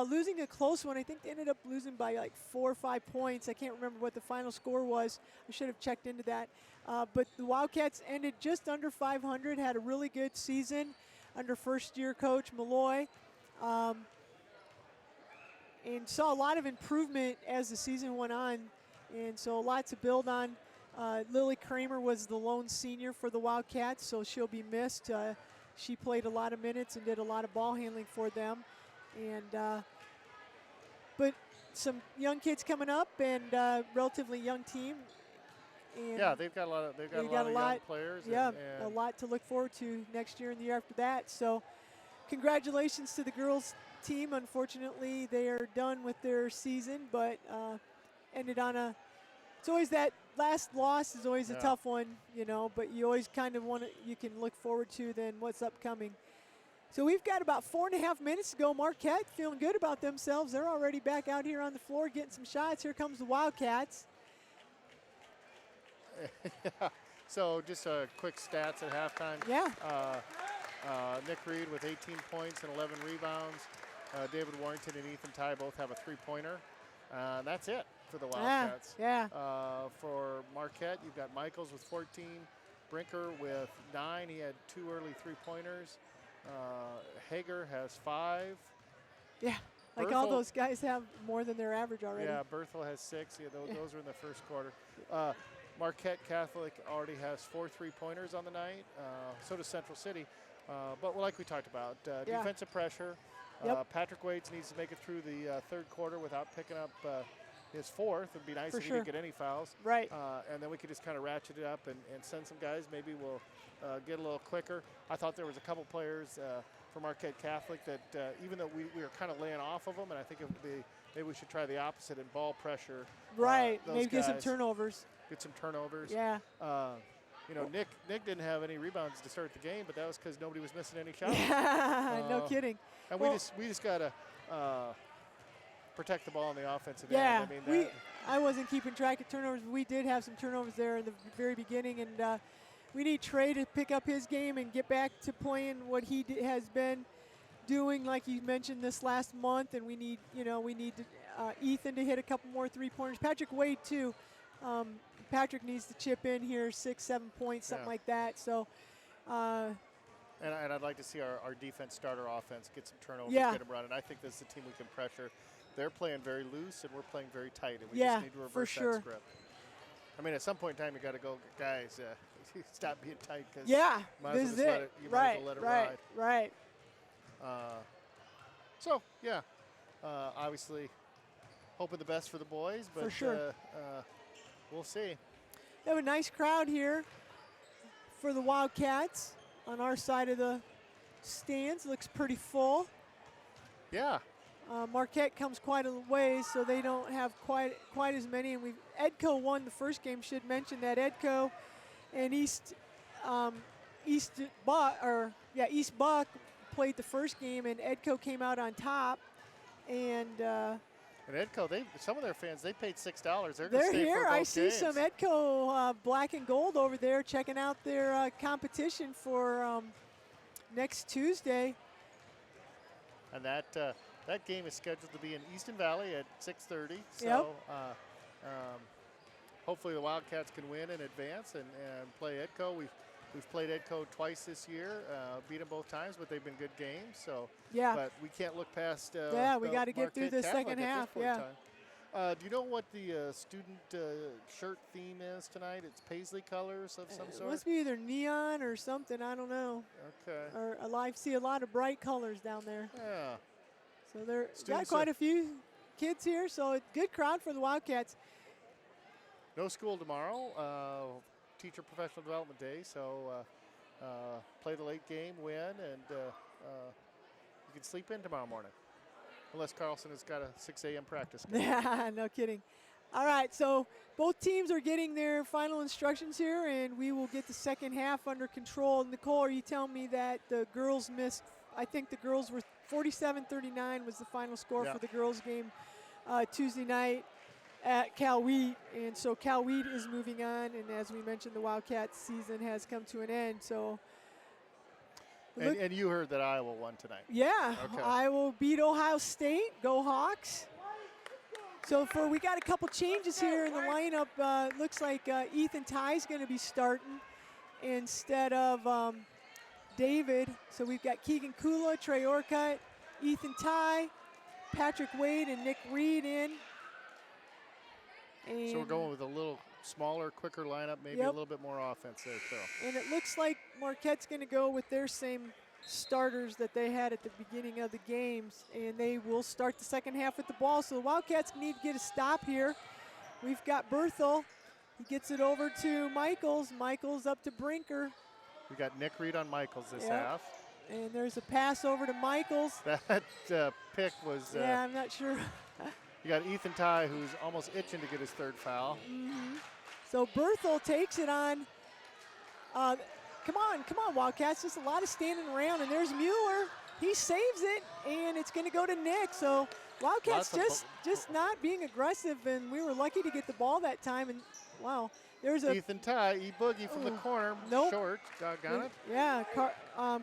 losing a close one. I think they ended up losing by like 4 or 5 points. I can't remember what the final score was. I should have checked into that. But the Wildcats ended just under 500, had a really good season under first-year coach Malloy. And saw a lot of improvement as the season went on, and so a lot to build on. Lily Kramer was the lone senior for the Wildcats, so she'll be missed. She played a lot of minutes and did a lot of ball handling for them. And but some young kids coming up, and relatively young team. And yeah, they've got a lot of young players. Yeah, and a lot to look forward to next year and the year after that. So congratulations to the girls team. Unfortunately, they are done with their season, but ended on a. It's always that last loss is always a tough one, you know. But you always kind of want to. You can look forward to then what's upcoming. So we've got about 4.5 minutes to go. Marquette feeling good about themselves. They're already back out here on the floor getting some shots. Here comes the Wildcats. Yeah. So just quick stats at halftime. Yeah. Nick Reed with 18 points and 11 rebounds. David Warrington and Ethan Ty both have a three-pointer. That's it for the Wildcats. Yeah. For Marquette, you've got Michaels with 14. Brinker with 9. He had 2 early three-pointers. Hager has 5. Yeah. Like all those guys have more than their average already. Yeah, Berthel has 6. Yeah, those were in the first quarter. Marquette Catholic already has 4 3-pointers on the night. So does Central City. But like we talked about, defensive pressure. Patrick Waits needs to make it through the third quarter without picking up his 4th. It'd be nice if he didn't get any fouls. Right. And then we could just kind of ratchet it up and send some guys. Maybe we'll get a little quicker. I thought there was a couple players for Marquette Catholic that even though we were kind of laying off of them, and I think maybe we should try the opposite in ball pressure. Right. Maybe get some turnovers. Get some turnovers. Yeah. You know, Nick didn't have any rebounds to start the game, but that was because nobody was missing any shots. No kidding. And we just gotta protect the ball on the offensive end. Yeah. I mean, I wasn't keeping track of turnovers. We did have some turnovers there in the very beginning, and we need Trey to pick up his game and get back to playing what he has been doing, like you mentioned this last month. And we need Ethan to hit a couple more 3-pointers. Patrick Wade too. Patrick needs to chip in here, 6-7 points, something like that. So. And I'd like to see our defense start our offense, get some turnovers, get them running. I think this is the team we can pressure. They're playing very loose, and we're playing very tight, and we just need to reverse that script. I mean, at some point in time, you got to go, guys, stop being tight. Cause this is it. You might as well let it ride. Right. So, yeah, obviously hoping the best for the boys, but we'll see. We have a nice crowd here for the Wildcats on our side of the stands. Looks pretty full. Yeah. Marquette comes quite a ways, so they don't have quite as many. And Edco won the first game. Should mention that Edco and East Buck played the first game, and Edco came out on top. And Edco, some of their fans, they paid $6. They're here. I see some Edco black and gold over there checking out their competition for next Tuesday. And that game is scheduled to be in Easton Valley at 6:30. So hopefully the Wildcats can win and advance and play Edco. We've played Edco twice this year, beat them both times, but they've been good games. So but we can't look past. We got to get through the second half. Do you know what the student shirt theme is tonight? It's paisley colors of some sort. It must be either neon or something. I don't know. Okay. Or I see a lot of bright colors down there. Yeah. So they're got quite a few kids here. So a good crowd for the Wildcats. No school tomorrow. Teacher Professional Development Day, so play the late game, win, and you can sleep in tomorrow morning. Unless Carlson has got a 6 a.m. practice. No kidding. All right, so both teams are getting their final instructions here, and we will get the second half under control. Nicole, are you telling me that the girls missed? I think the girls were 47-39 was the final score for the girls game Tuesday night at Cal Wheat, and so Cal Wheat is moving on, and as we mentioned, the Wildcats season has come to an end. So, and you heard that Iowa won tonight. Yeah, okay. Iowa beat Ohio State. Go Hawks! So we got a couple changes here in the lineup. Looks like Ethan Ty's going to be starting instead of David. So we've got Keegan Kula, Trey Orcutt, Ethan Ty, Patrick Wade, and Nick Reed in. And so we're going with a little smaller, quicker lineup, maybe a little bit more offense there, too. And it looks like Marquette's going to go with their same starters that they had at the beginning of the games, and they will start the second half with the ball. So the Wildcats need to get a stop here. We've got Berthel. He gets it over to Michaels. Michaels up to Brinker. We got Nick Reed on Michaels this half. And there's a pass over to Michaels. That pick was. Yeah, I'm not sure. You got Ethan Ty, who's almost itching to get his third foul. So Berthel takes it on. Come on, Wildcats. Just a lot of standing around, and there's Mueller. He saves it, and it's going to go to Nick. So Wildcats just not being aggressive, and we were lucky to get the ball that time. And wow, there's a Ethan Ty, E-Boogie from the corner, nope. short. Got it. Yeah,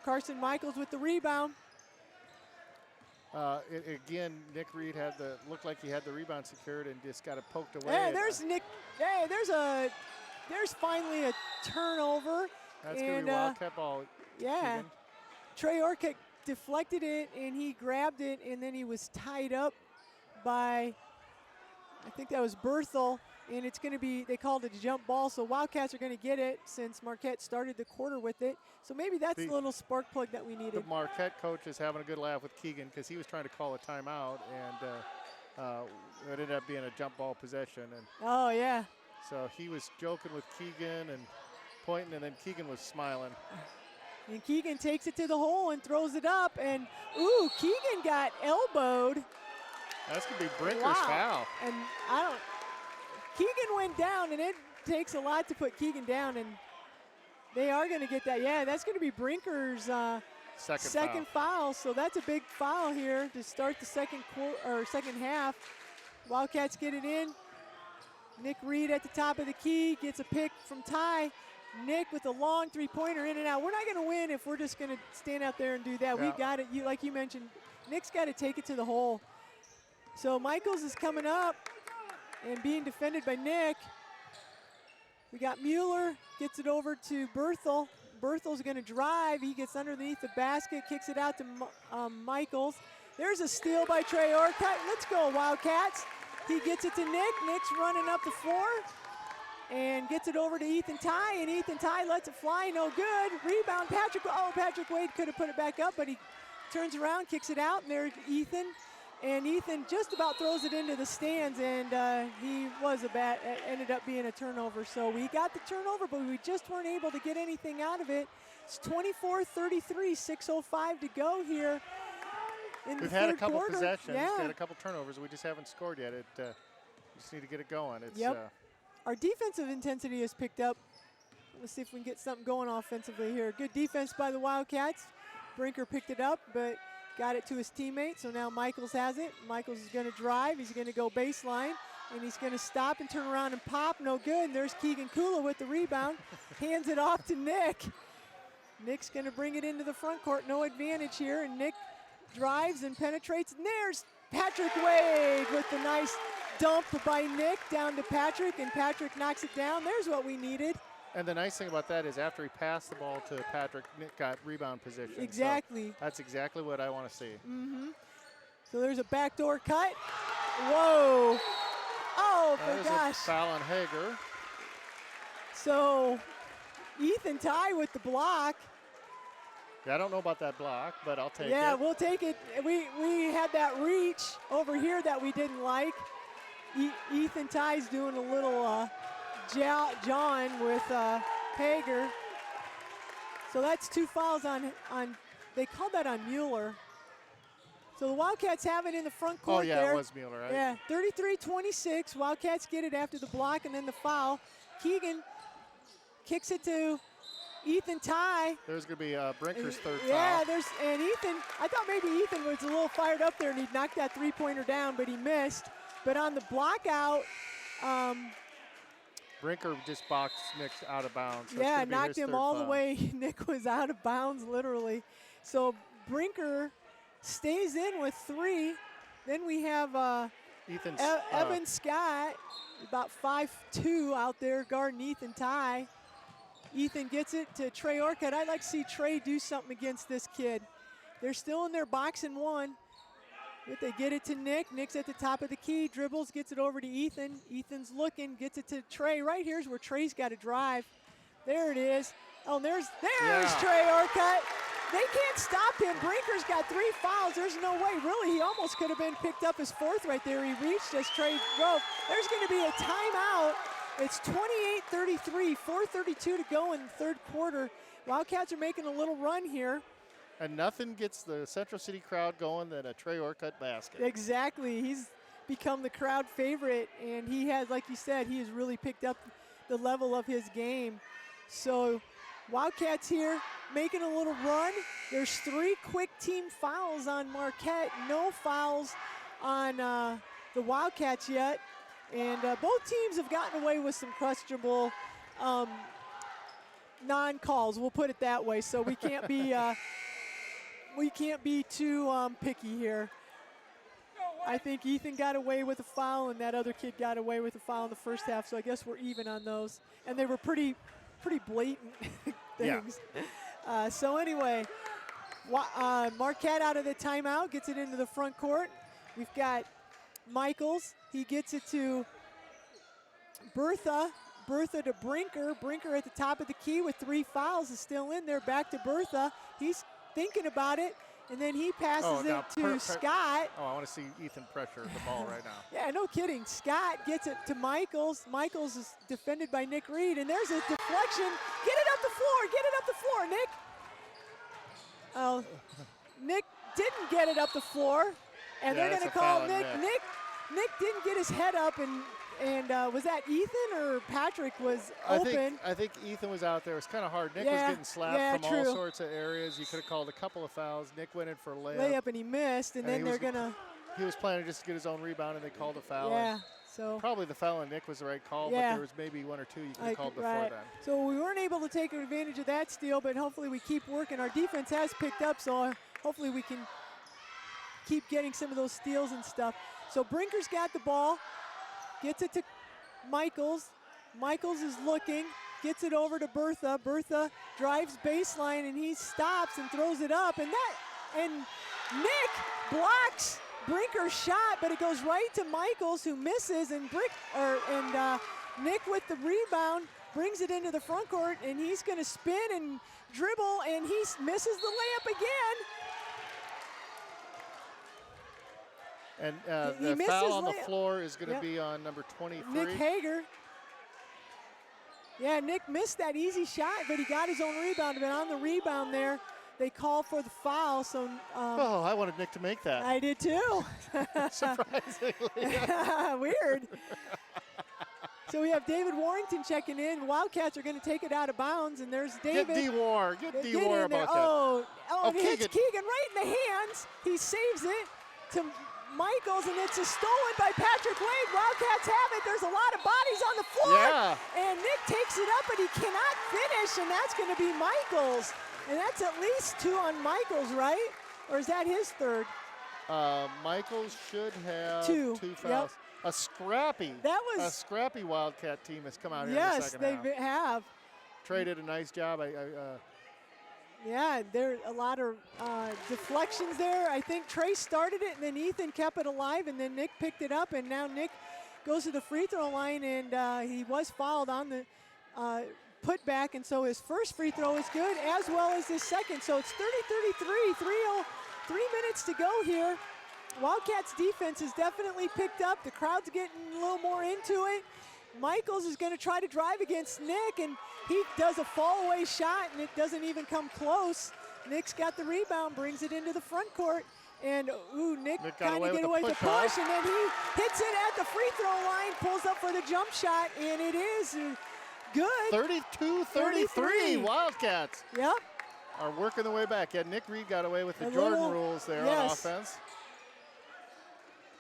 Carson Michaels with the rebound. Again, Nick Reed looked like he had the rebound secured and just got it poked away. Hey, there's Nick. Hey, there's finally a turnover. That's going to be Wildcat ball. Yeah. Keegan. Trey Orcutt deflected it, and he grabbed it, and then he was tied up by, I think that was Berthel, and it's going to be, they called it a jump ball, so Wildcats are going to get it since Marquette started the quarter with it. So maybe that's the little spark plug that we needed. The Marquette coach is having a good laugh with Keegan because he was trying to call a timeout, and it ended up being a jump ball possession. And oh, yeah. so he was joking with Keegan and pointing, and then Keegan was smiling. And Keegan takes it to the hole and throws it up, and ooh, Keegan got elbowed. That's going to be Brinker's foul. And Keegan went down, and it takes a lot to put Keegan down, and they are going to get that. Yeah, that's going to be Brinker's second foul. So that's a big foul here to start the second half. Wildcats get it in. Nick Reed at the top of the key gets a pick from Ty. Nick with a long three-pointer in and out. We're not going to win if we're just going to stand out there and do that. Yeah. We got it. Like you mentioned, Nick's got to take it to the hole. So Michaels is coming up and being defended by Nick. We got Mueller, gets it over to Berthel. Berthel's going to drive. He gets underneath the basket, kicks it out to Michaels. There's a steal by Trey Orcutt. Let's go, Wildcats. He gets it to Nick. Nick's running up the floor and gets it over to Ethan Ty, and Ethan Ty lets it fly, no good. Rebound, Patrick Wade could have put it back up, but he turns around, kicks it out, and there's Ethan. And Ethan just about throws it into the stands, and ended up being a turnover. So we got the turnover, but we just weren't able to get anything out of it. It's 24-33, 6:05 to go here in the third quarter. We've had a couple possessions, yeah. had a couple turnovers. We just haven't scored yet. We just need to get it going. Yep. Our defensive intensity has picked up. Let's see if we can get something going offensively here. Good defense by the Wildcats. Brinker picked it up, but got it to his teammate, so now Michaels has it. Michaels is going to drive. He's going to go baseline, and he's going to stop and turn around and pop. No good. And there's Keegan Kula with the rebound. Hands it off to Nick. Nick's going to bring it into the front court. No advantage here, and Nick drives and penetrates. And there's Patrick Wade with the nice dump by Nick down to Patrick, and Patrick knocks it down. There's what we needed. And the nice thing about that is after he passed the ball to Patrick, Nick got rebound position. Exactly. So that's exactly what I want to see. So there's a backdoor cut. Whoa. Oh, my gosh. A foul on Hager. So Ethan Ty with the block. Yeah, I don't know about that block, but I'll take it. Yeah, we'll take it. We had that reach over here that we didn't like. Ethan Ty's doing a little John with Hager. So that's 2 fouls on, they called that on Mueller. So the Wildcats have it in the front court there. Oh, yeah, it was Mueller, right? Yeah, 33-26. Wildcats get it after the block and then the foul. Keegan kicks it to Ethan Ty. There's going to be Brinker's third foul. Yeah, and Ethan, I thought maybe Ethan was a little fired up there and he'd knock that three-pointer down, but he missed. But on the block out, Brinker just boxed Nick out of bounds. So yeah, knocked him all the way. Nick was out of bounds, literally. So Brinker stays in with 3. Then we have Evan Scott, about 5'2", out there guarding Ethan Ty. Ethan gets it to Trey Orcutt. I'd like to see Trey do something against this kid. They're still in their box and 1. But they get it to Nick. Nick's at the top of the key, dribbles, gets it over to Ethan. Ethan's looking, gets it to Trey. Right here's where Trey's got to drive. There it is. Oh, there's Trey Orcutt. They can't stop him. Brinker's got 3 fouls. There's no way. Really, he almost could have been picked up as 4th right there. He reached as Trey drove. There's going to be a timeout. It's 28-33, 4:32 to go in the third quarter. Wildcats are making a little run here. And nothing gets the Central City crowd going than a Trey Orcutt basket. Exactly. He's become the crowd favorite, and he has, like you said, he has really picked up the level of his game. So Wildcats here making a little run. There's 3 quick team fouls on Marquette, no fouls on the Wildcats yet. And both teams have gotten away with some questionable non-calls, we'll put it that way. So we can't be too picky here. I think Ethan got away with a foul, and that other kid got away with a foul in the first half, so I guess we're even on those. And they were pretty blatant things. Yeah. So anyway, Marquette out of the timeout, gets it into the front court. We've got Michaels. He gets it to Bertha. Bertha to Brinker. Brinker at the top of the key with 3 fouls is still in there. Back to Bertha. He's thinking about it. And then he passes it to Scott. Oh, I want to see Ethan pressure the ball right now. Yeah, no kidding. Scott gets it to Michaels. Michaels is defended by Nick Reed, and there's a deflection. Get it up the floor. Get it up the floor, Nick. Oh, Nick didn't get it up the floor, and they're going to call Nick. Nick didn't get his head up, and was that Ethan or Patrick was open? I think Ethan was out there. It was kind of hard. Nick was getting slapped from all sorts of areas. You could have called a couple of fouls. Nick went in for a layup. And he missed, and then they're going to. He was planning just to get his own rebound, and they called a foul. Yeah, so. Probably the foul on Nick was the right call, but there was maybe 1 or 2 you could have called before then. So we weren't able to take advantage of that steal, but hopefully we keep working. Our defense has picked up, so hopefully we can keep getting some of those steals and stuff. So Brinker's got the ball. Gets it to Michaels. Michaels is looking, gets it over to Bertha. Bertha drives baseline, and he stops and throws it up. And Nick blocks Brinker's shot, but it goes right to Michaels, who misses. And Nick with the rebound brings it into the front court, and he's going to spin and dribble, and he misses the layup again. And the foul on the floor is going to be on number 23. Nick Hager. Yeah, Nick missed that easy shot, but he got his own rebound. But on the rebound there, they call for the foul. So I wanted Nick to make that. I did too. Surprisingly. Weird. So we have David Warrington checking in. Wildcats are going to take it out of bounds, and there's David. Get D-War. Get D-War about that. Oh, it hits Keegan right in the hands. He saves it to Michaels, and it's stolen by Patrick Wade. Wildcats have it. There's a lot of bodies on the floor. Yeah. And Nick takes it up, but he cannot finish, and that's going to be Michaels. And that's at least 2 on Michaels, right? Or is that his 3rd? Michaels should have 2 fouls. Yep. A scrappy Wildcat team has come out here in the second half. Yes, they have. Trey did a nice job. Yeah, there are a lot of deflections there. I think Trey started it, and then Ethan kept it alive, and then Nick picked it up, and now Nick goes to the free throw line, and he was fouled on the putback, and so his first free throw is good, as well as his second. So it's 30-33, 3 minutes to go here. Wildcats defense has definitely picked up. The crowd's getting a little more into it. Michaels is going to try to drive against Nick, and he does a fall-away shot, and it doesn't even come close. Nick's got the rebound, brings it into the front court, and Nick kind of get away with the push, and then he hits it at the free throw line, pulls up for the jump shot, and it is good. 32-33, Wildcats. Yep. Are working their way back. Yeah, Nick Reed got away with the Jordan rules there on offense.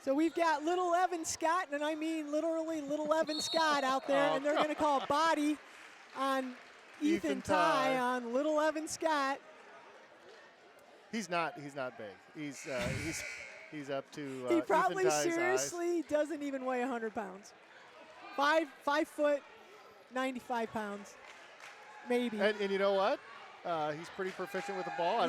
So we've got little Evan Scott, and I mean literally little Evan Scott out there, and they're going to call a body on Ethan Ty on little Evan Scott. He's not big. He's up to he probably Ethan Ty's seriously eyes. Doesn't even weigh 100 pounds. 5 foot, 95 pounds, maybe. And you know what? He's pretty proficient with the ball. I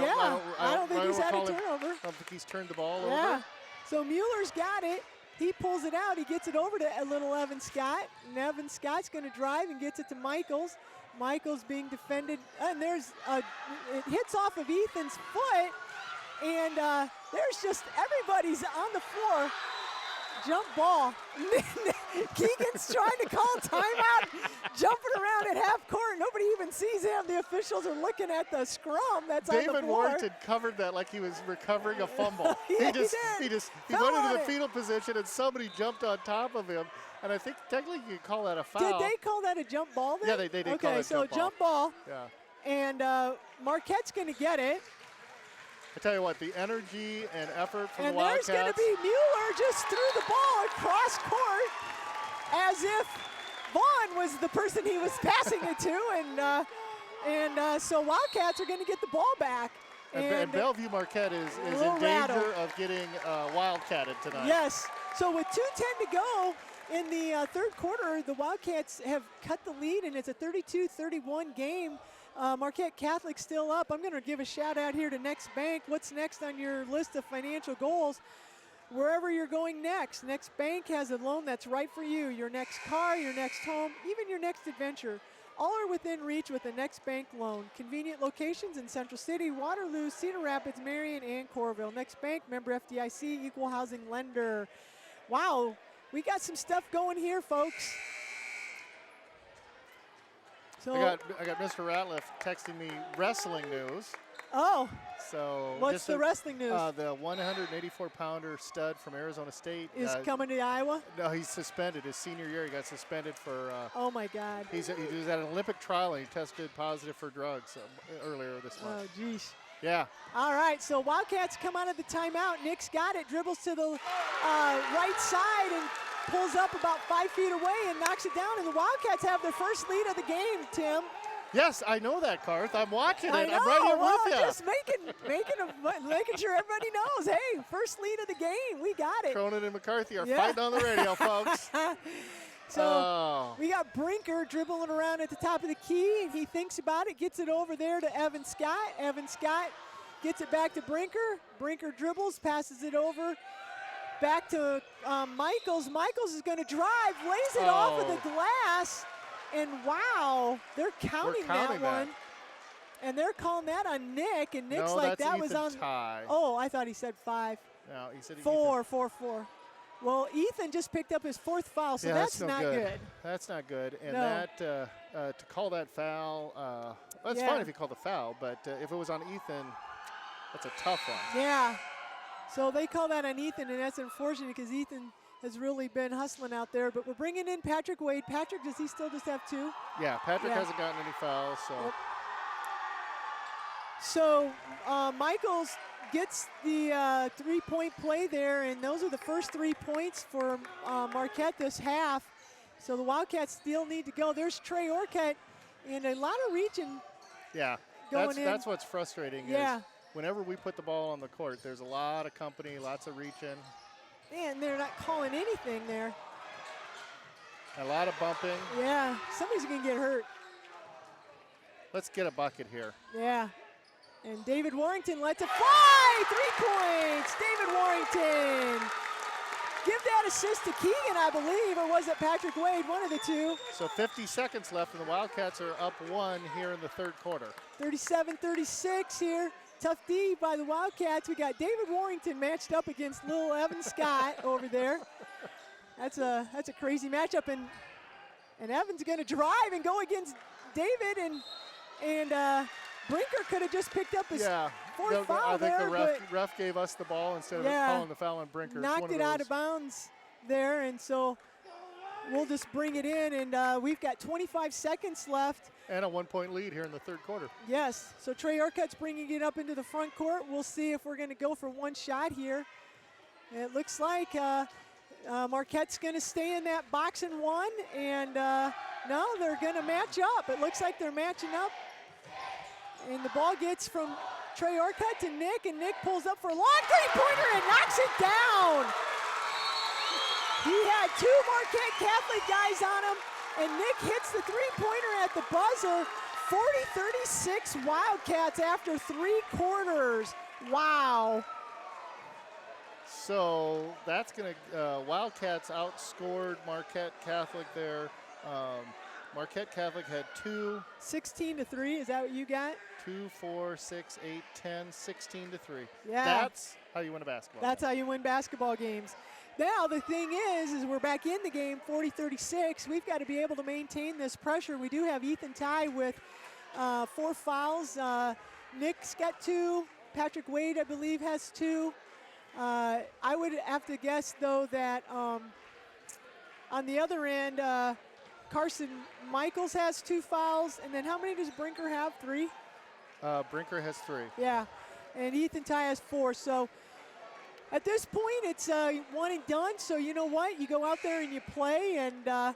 don't think he's had a turnover. I don't think he's turned the ball yeah. over. So Mueller's got it. He pulls it out. He gets it over to little Evan Scott. And Evan Scott's going to drive and gets it to Michaels. Michaels being defended. And it hits off of Ethan's foot. And there's just everybody's on the floor. jump ball. Keegan's trying to call timeout, jumping around at half court. Nobody even sees him. The officials are looking at the scrum that's on the David floor. Warrington covered that like he was recovering a fumble. Yeah, he Fell went on into the it. fetal position and somebody jumped on top of him. And I think technically you could call that a foul. Did they call that a jump ball then? Yeah, they did okay, call it so jump ball. Yeah. Yeah. And Marquette's going to get it. I tell you what, the energy and effort from And the Wildcats. there's going to be Mueller just threw the ball across court as if Vaughn was the person he was passing it to. And so Wildcats are going to get the ball back. And Bellevue Marquette is in danger of getting Wildcatted tonight. Yes. So with 2:10 to go in the third quarter, the Wildcats have cut the lead, and it's a 32-31 game. Marquette Catholic still up. I'm going to give a shout out here to Next Bank. What's next on your list of financial goals? Wherever you're going next, Next Bank has a loan that's right for you. Your next car, your next home, even your next adventure. All are within reach with the Next Bank loan. Convenient locations in Central City, Waterloo, Cedar Rapids, Marion, and Coralville. Next Bank, member FDIC, equal housing lender. Wow, we got some stuff going here, folks. So I got Mr. Ratliff texting me wrestling news. Oh, so what's the wrestling news? The 184-pounder stud from Arizona State is coming to Iowa? No, he's suspended. His senior year, he got suspended for. Oh my God! He was at an Olympic trial and he tested positive for drugs earlier this month. Oh, geez. Yeah. All right, so Wildcats come out of the timeout. Nick's got it, dribbles to the right side and pulls up about 5 feet away and knocks it down. And the Wildcats have their first lead of the game, Tim. Yes, I know that, Karth. I'm watching it. I know. I'm right here Well, with you. just making sure everybody knows. Hey, first lead of the game. We got it. Cronin and McCarthy are fighting on the radio, folks. So we got Brinker dribbling around at the top of the key, and he thinks about it, gets it over there to Evan Scott. Evan Scott gets it back to Brinker. Brinker dribbles, passes it over back to Michaels. Michaels is going to drive, lays it off of the glass, and wow, they're counting that one. And they're calling that on Nick, and Nick's like, that was on. Tie. Oh, I thought he said 5. No, he said 4. Well, Ethan just picked up his 4th foul, so that's no not good. That's not good. And No. that to call that foul, that's fine if you call the foul, but if it was on Ethan, that's a tough one. Yeah. So they call that on Ethan, and that's unfortunate because Ethan has really been hustling out there. But we're bringing in Patrick Wade. Patrick, does he still just have 2? Yeah, Patrick hasn't gotten any fouls. So. Yep. So Michaels gets the 3-point play there, and those are the first 3 points for Marquette this half. So the Wildcats still need to go. There's Trey Orcutt in a lot of reaching. Yeah, that's what's frustrating. Yeah. Is whenever we put the ball on the court, there's a lot of company, lots of reaching. Man, they're not calling anything there. A lot of bumping. Yeah, somebody's going to get hurt. Let's get a bucket here. Yeah. And David Warrington lets it fly. 3 points. David Warrington. Give that assist to Keegan, I believe, or was it Patrick Wade? One of the two. So 50 seconds left, and the Wildcats are up 1 here in the third quarter. 37-36 here. Tough D by the Wildcats. We got David Warrington matched up against little Evan Scott over there. That's a crazy matchup, and Evan's going to drive and go against David, and Brinker could have just picked up his 4th foul I think there, the ref gave us the ball instead of calling the foul on Brinker. Knocked it out of bounds there, and so we'll just bring it in, and we've got 25 seconds left. And a 1-point lead here in the third quarter. Yes, so Trey Orcutt's bringing it up into the front court. We'll see if we're going to go for one shot here. It looks like Marquette's going to stay in that box and 1, and no, they're going to match up. It looks like they're matching up. And the ball gets from Trey Orcutt to Nick, and Nick pulls up for a long 3-pointer and knocks it down. He had 2 Marquette Catholic guys on him, and Nick hits the 3-pointer at the buzzer. 40-36 Wildcats after 3 quarters. Wow. So that's going to, Wildcats outscored Marquette Catholic there. Marquette Catholic had 16-3, is that what you got? 2, 4, 6, 8, 10, 16-3. Yeah. That's how you win a basketball game. How you win basketball games. Now the thing is we're back in the game, 40-36. We've got to be able to maintain this pressure. We do have Ethan Ty with 4 fouls. Nick's got 2. Patrick Wade, I believe, has 2. I would have to guess, though, that on the other end, Carson Michaels has 2 fouls. And then how many does Brinker have? 3? Brinker has 3. Yeah, and Ethan Ty has 4. So at this point, it's 1 and done. So you know what? You go out there and you play, and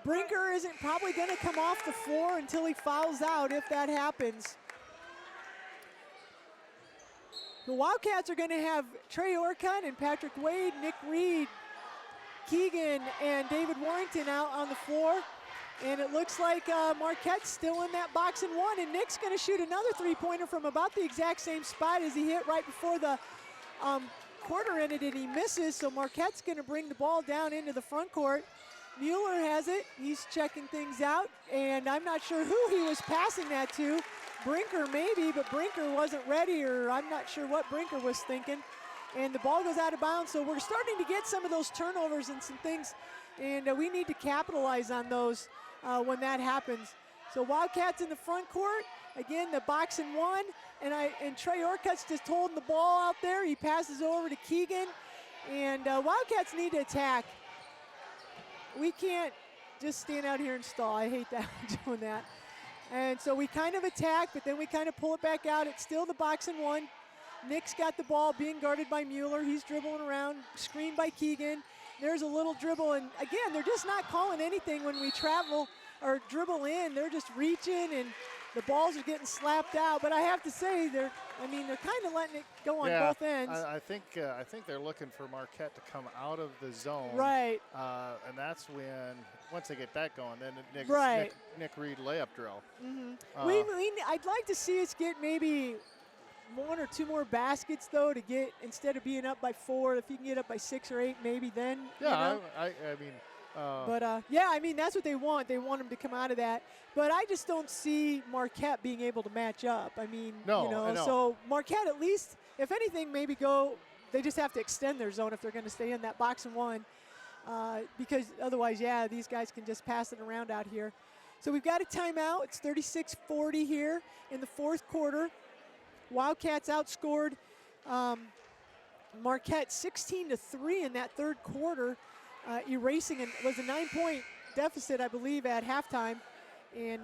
Brinker isn't probably going to come off the floor until he fouls out, if that happens. The Wildcats are going to have Trey Orcutt and Patrick Wade, Nick Reed, Keegan, and David Warrington out on the floor. And it looks like Marquette's still in that box and 1, and Nick's going to shoot another 3-pointer from about the exact same spot as he hit right before the quarter ended, and he misses. So Marquette's going to bring the ball down into the front court. Mueller has it. He's checking things out, and I'm not sure who he was passing that to. Brinker maybe, but Brinker wasn't ready, or I'm not sure what Brinker was thinking. And the ball goes out of bounds, so we're starting to get some of those turnovers and some things, and we need to capitalize on those when that happens. So Wildcats in the front court. Again, the box and 1, and Trey Orcutt's just holding the ball out there. He passes over to Keegan, and Wildcats need to attack. We can't just stand out here and stall. I hate that doing that. And so we kind of attack, but then we kind of pull it back out. It's still the box and 1. Nick's got the ball being guarded by Mueller. He's dribbling around, screened by Keegan. There's a little dribble, and again, they're just not calling anything when we travel or dribble in. They're just reaching, and the balls are getting slapped out. But I have to say, they're kind of letting it go on both ends. I think they're looking for Marquette to come out of the zone. Right. And that's when, once they get that going, then Nick Reed layup drill. Mm-hmm. I'd like to see us get maybe 1 or 2 more baskets, though, to get, instead of being up by 4, if you can get up by 6 or 8, maybe then. Yeah, you know? I mean. Yeah, I mean, that's what they want. They want them to come out of that. But I just don't see Marquette being able to match up. I mean, so Marquette at least, if anything, maybe they just have to extend their zone if they're going to stay in that box and 1. Because otherwise, these guys can just pass it around out here. So we've got a timeout. It's 36-40 here in the 4th quarter. Wildcats outscored Marquette 16-3 in that 3rd quarter, erasing was a 9-point deficit, I believe, at halftime, and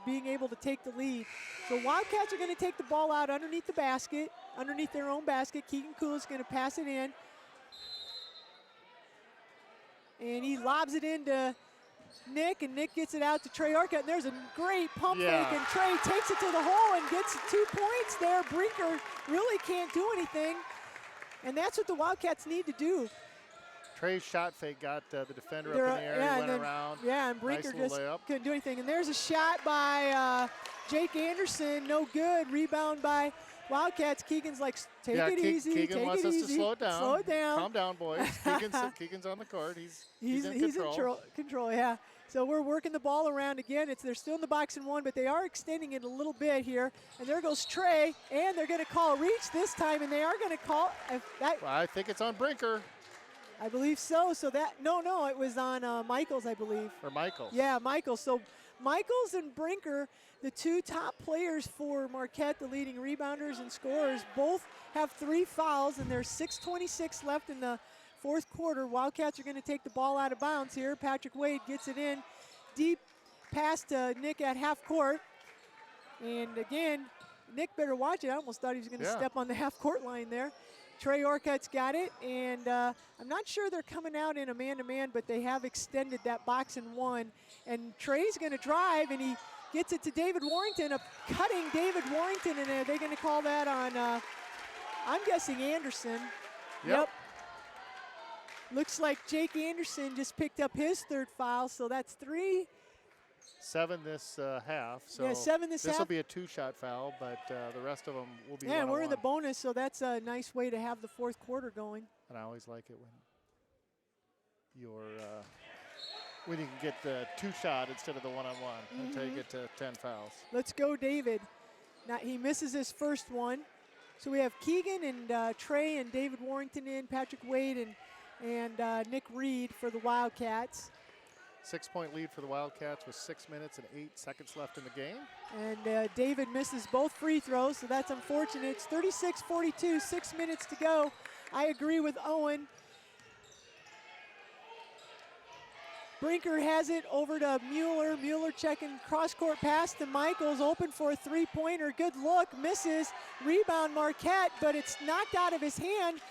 being able to take the lead. So Wildcats are going to take the ball out underneath the basket, underneath their own basket. Keegan Kula's going to pass it in, and he lobs it into Nick, and Nick gets it out to Trey Orcutt, and there's a great pump fake, and Trey takes it to the hole and gets 2 points there. Brinker really can't do anything, and that's what the Wildcats need to do. Trey's shot fake got the defender up in the air, he went around. Yeah, and Brinker nice just layup. couldn't do anything. And there's a shot by Jake Anderson, no good. Rebound by Wildcats. Keegan's like, take it easy. Keegan wants us to slow it down. Slow it down. Calm down, boys. Keegan's on the court. He's in control, yeah. So we're working the ball around again. They're still in the box and 1, but they are extending it a little bit here. And there goes Trey, and they're going to call a reach this time, and they are going to call that. Well, I think it's on Brinker. I believe so. So that no, it was on Michaels, I believe. Or Michaels. Yeah, Michaels. So Michaels and Brinker, the 2 top players for Marquette, the leading rebounders and scorers, both have 3 fouls, and there's 6:26 left in the 4th quarter. Wildcats are going to take the ball out of bounds here. Patrick Wade gets it in deep pass to Nick at half court. And again, Nick better watch it. I almost thought he was going to step on the half court line there. Trey Orcutt's got it, and I'm not sure they're coming out in a man-to-man, but they have extended that box and 1. And Trey's going to drive, and he gets it to David Warrington, a cutting David Warrington, and are they going to call that on, I'm guessing, Anderson. Yep. Looks like Jake Anderson just picked up his 3rd foul, so that's 3. 7 this half. So yeah, 7 this half. This will be a 2-shot foul, but the rest of them will be Yeah, 1-on-1. we're in the bonus, so that's a nice way to have the 4th quarter going. And I always like it when you can get the 2-shot instead of the 1-on-1 until you get to 10 fouls. Let's go, David. Now he misses his first one. So we have Keegan and Trey and David Warrington in, Patrick Wade and and Nick Reed for the Wildcats. 6-point lead for the Wildcats with 6 minutes and 8 seconds left in the game. And David misses both free throws, so that's unfortunate. It's 36-42, 6 minutes to go. I agree with Owen. Brinker has it over to Mueller. Mueller checking cross-court pass to Michaels, open for a three-pointer. Good look, misses. Rebound Marquette, but it's knocked out of his hand.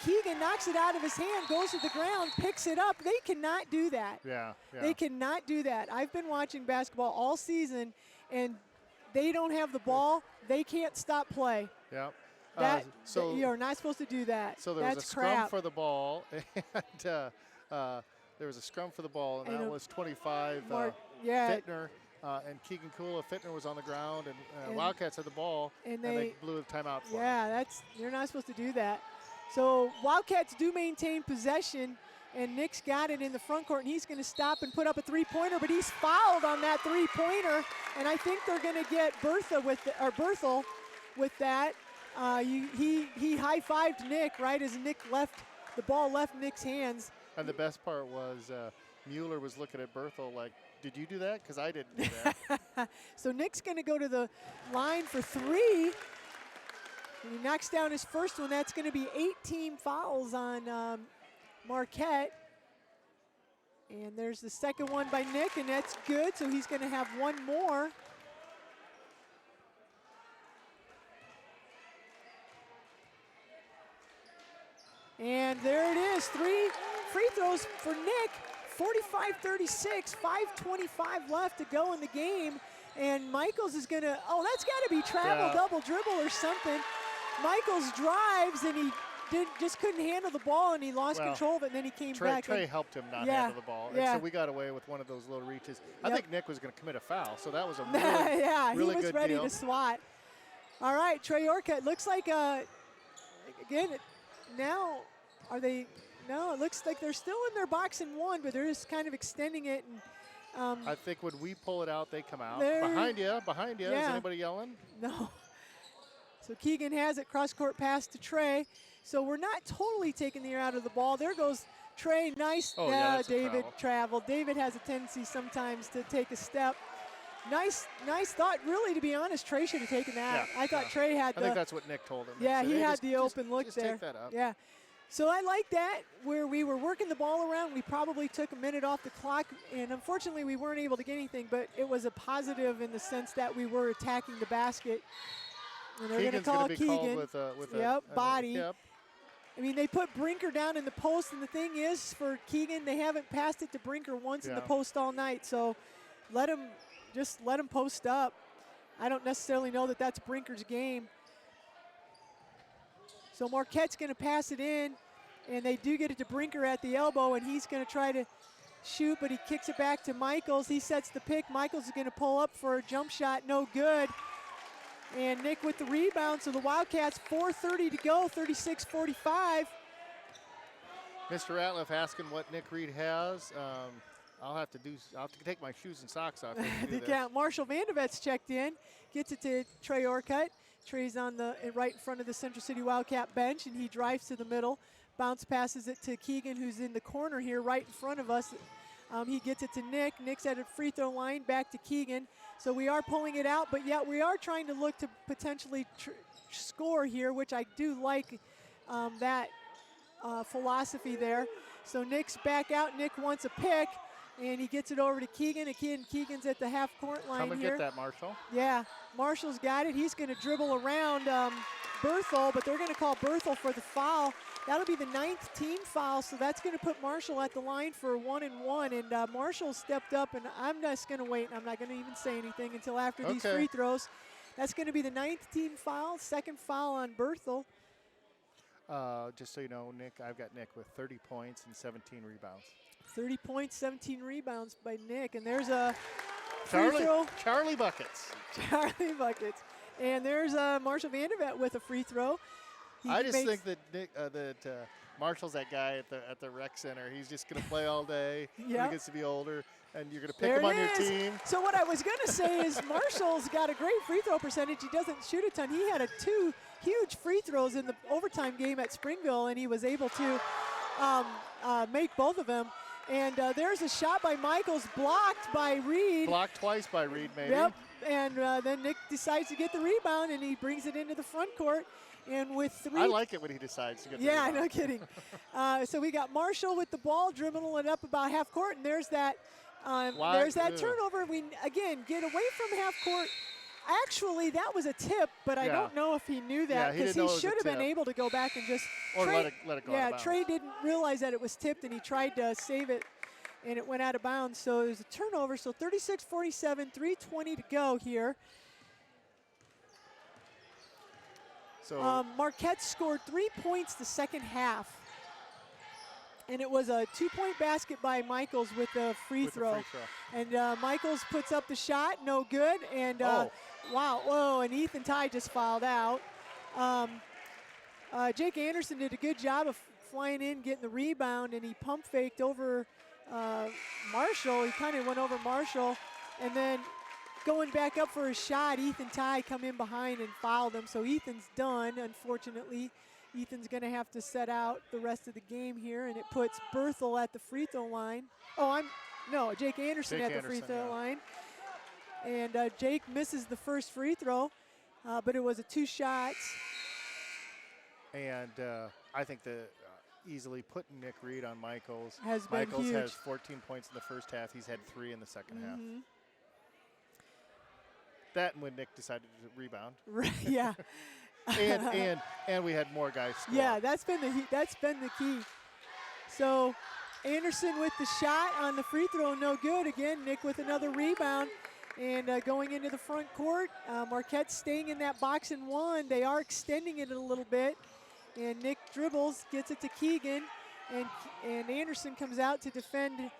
Keegan knocks it out of his hand, goes to the ground, picks it up. They cannot do that. Yeah. They cannot do that. I've been watching basketball all season, and they don't have the ball. They can't stop play. Yeah. So you are not supposed to do that. So there was a scrum for the ball, and there was a scrum for the ball, and that was 25 Fittner. And Keegan Kula, Fittner was on the ground, and Wildcats had the ball, and they blew the timeout for him. You're not supposed to do that. So Wildcats do maintain possession, and Nick's got it in the front court, and he's going to stop and put up a three-pointer, but he's fouled on that three-pointer, and I think they're going to get Berthel with that. He high-fived Nick right as the ball left Nick's hands. And the best part was Mueller was looking at Berthel like, did you do that? Because I didn't do that. So Nick's going to go to the line for three. And he knocks down his first one. That's going to be 8 fouls on Marquette. And there's the second one by Nick, and that's good. So he's going to have one more. And there it is, 3 free throws for Nick. 45-36, 5:25 left to go in the game. And Michaels is going to, that's got to be travel, double dribble or something. Michaels drives, and he just couldn't handle the ball, and he lost control of it, and then he came back. Trey helped him not handle the ball. And so we got away with one of those little reaches. I think Nick was going to commit a foul, so that was a really, really good deal. He was ready to swat. All right, Trey Orcutt, looks like, again, now are they – no, it looks like they're still in their box and one, but they're just kind of extending it. And I think when we pull it out, they come out. Behind you. Yeah. Is anybody yelling? No. So Keegan has it, cross-court pass to Trey. So we're not totally taking the air out of the ball. There goes Trey, nice. David traveled. David has a tendency sometimes to take a step. Nice thought. Really, to be honest, Trey should have taken that. I thought Trey had I think that's what Nick told him. Yeah, he had the open look just there. Take that up. Yeah. So I like that, where we were working the ball around. We probably took a minute off the clock, and unfortunately we weren't able to get anything, but it was a positive in the sense that we were attacking the basket. And they're going to call Keegan. With body. Yep. I mean, they put Brinker down in the post, and the thing is, for Keegan, they haven't passed it to Brinker once in the post all night, so let him post up. I don't necessarily know that that's Brinker's game. So Marquette's going to pass it in, and they do get it to Brinker at the elbow, and he's going to try to shoot, but he kicks it back to Michaels. He sets the pick. Michaels is going to pull up for a jump shot, no good. And Nick with the rebound, so the Wildcats 4:30 to go, 36-45. Mr. Ratliff asking what Nick Reed has. I'll have to take my shoes and socks off. Marshall Vandevet's checked in, gets it to Trey Orcutt. Trey's on right in front of the Central City Wildcat bench, and he drives to the middle. Bounce passes it to Keegan, who's in the corner here right in front of us. He gets it to Nick. Nick's at a free throw line, back to Keegan. So we are pulling it out, but yet we are trying to look to potentially score here, which I do like that philosophy there. So Nick's back out. Nick wants a pick, and he gets it over to Keegan. Again, Keegan's at the half-court line here. Come and get that, Marshall. Yeah, Marshall's got it. He's going to dribble around Berthel, but they're going to call Berthel for the foul. That'll be the 9th team foul, so that's going to put Marshall at the line for a 1-and-1. And Marshall stepped up, and I'm just going to wait. I'm not going to even say anything until after these free throws. That's going to be the 9th team foul, 2nd foul on Berthel. Just so you know, Nick, I've got Nick with 30 points and 17 rebounds. 30 points, 17 rebounds by Nick. And there's a free throw. Charlie Buckets. Charlie Buckets. And there's Marshall Vandevet with a free throw. I just think that Marshall's that guy at the rec center. He's just going to play all day when he gets to be older, and you're going to pick him on your team. So what I was going to say is Marshall's got a great free throw percentage. He doesn't shoot a ton. He had 2 huge free throws in the overtime game at Springville, and he was able to make both of them. And there's a shot by Michaels, blocked by Reed. Blocked twice by Reed, maybe. Yep, and then Nick decides to get the rebound, and he brings it into the front court. And with 3. I like it when he decides to get the rebound. Yeah, no kidding. So we got Marshall with the ball, dribbling it up about half court, and there's that turnover. We, again, get away from half court. Actually, that was a tip, but I don't know if he knew that, because he should have been able to go back and just or let it go out of bounds. Trey didn't realize that it was tipped, and he tried to save it, and it went out of bounds. So it was a turnover. So 36-47, 3:20 to go here. So Marquette scored 3 points the second half. And it was a 2-point basket by Michaels with the free throw. And Michaels puts up the shot, no good. And wow, whoa, and Ethan Ty just fouled out. Jake Anderson did a good job of flying in, getting the rebound, and he pump faked over Marshall. He kind of went over Marshall. And then going back up for a shot, Ethan Ty come in behind and fouled him. So Ethan's done, unfortunately. Ethan's going to have to set out the rest of the game here, and it puts Berthel at the free throw line. Jake Anderson at the free throw line. And Jake misses the first free throw, but it was a 2 shots. And I think the easily putting Nick Reed on Michaels. Michaels has 14 points in the first half. He's had 3 in the second half. That and when Nick decided to rebound. Right, yeah. and we had more guys score. Yeah, that's been the key. So Anderson with the shot on the free throw, no good. Again, Nick with another rebound. And going into the front court, Marquette staying in that box and 1. They are extending it a little bit. And Nick dribbles, gets it to Keegan. And Anderson comes out to defend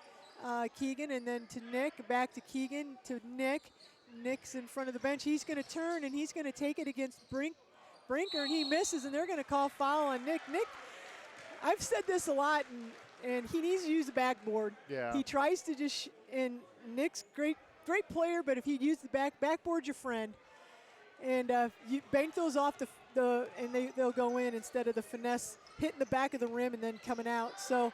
Keegan, and then to Nick, back to Keegan, to Nick. Nick's in front of the bench. He's going to turn, and he's going to take it against Brinker, and he misses, and they're going to call foul on Nick. Nick, I've said this a lot, and he needs to use the backboard. Yeah. He tries to just, and Nick's great player, but if he'd use the backboard's your friend. And you bank those off and they'll go in instead of the finesse hitting the back of the rim and then coming out. So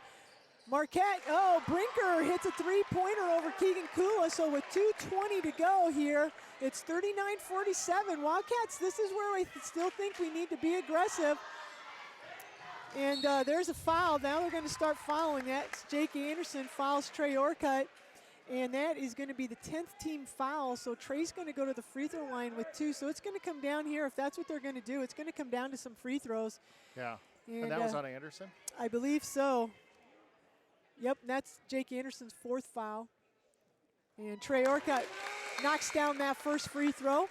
Marquette, Brinker hits a 3-pointer over Keegan Kula. So with 2:20 to go here, it's 39-47. Wildcats, this is where we still think we need to be aggressive. And there's a foul. Now they're going to start fouling. That's Jake Anderson fouls Trey Orcutt. And that is going to be the 10th team foul. So Trey's going to go to the free throw line with 2. So it's going to come down here. If that's what they're going to do, it's going to come down to some free throws. Yeah. And that was on Anderson? I believe so. Yep, that's Jake Anderson's 4th foul. And Trey Orcutt knocks down that first free throw.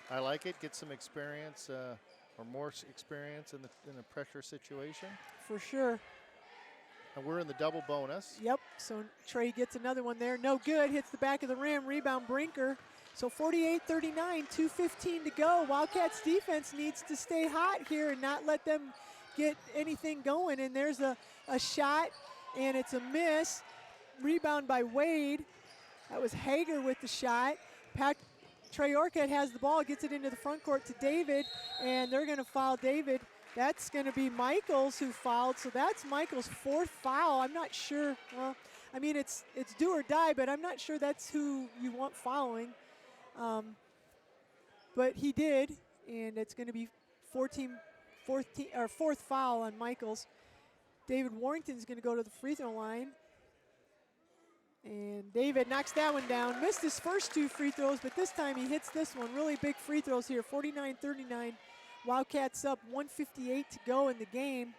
I like it. Get some experience or more experience in the pressure situation. For sure. And we're in the double bonus. Yep, so Trey gets another one there. No good, hits the back of the rim, rebound Brinker. So 48-39, 2:15 to go. Wildcats defense needs to stay hot here and not let them get anything going. And there's a shot, and it's a miss. Rebound by Wade. That was Hager with the shot. Trey Orcutt has the ball, gets it into the front court to David, and they're going to foul David. That's going to be Michaels who fouled, so that's Michaels' 4th foul. I'm not sure. Well, I mean, it's do or die, but I'm not sure that's who you want fouling. But he did, and it's going to be 4th foul on Michaels. David Warrington's going to go to the free throw line. And David knocks that one down. Missed his first 2 free throws, but this time he hits this one. Really big free throws here, 49-39. Wildcats up, 1:58 to go in the game.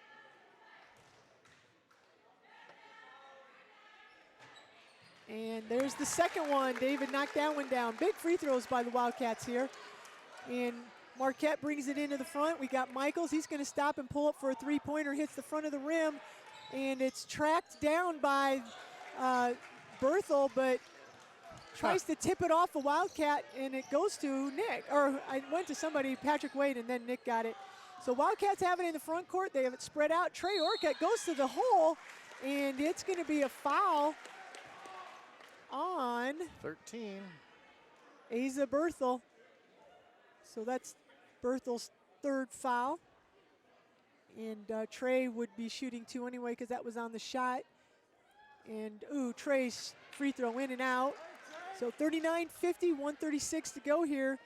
And there's the second one. David knocked that one down. Big free throws by the Wildcats here. And Marquette brings it into the front. We got Michaels. He's going to stop and pull up for a 3-pointer. Hits the front of the rim. And it's tracked down by Berthel, but tries to tip it off a Wildcat, and it goes to Nick. Or I went to somebody, Patrick Wade, and then Nick got it. So Wildcats have it in the front court. They have it spread out. Trey Orcutt goes to the hole, and it's going to be a foul on 13. Asa Berthel. So that's Berthel's 3rd foul. And Trey would be shooting 2 anyway because that was on the shot. And, ooh, Trey's free throw in and out. So 39-50, 136 to go here.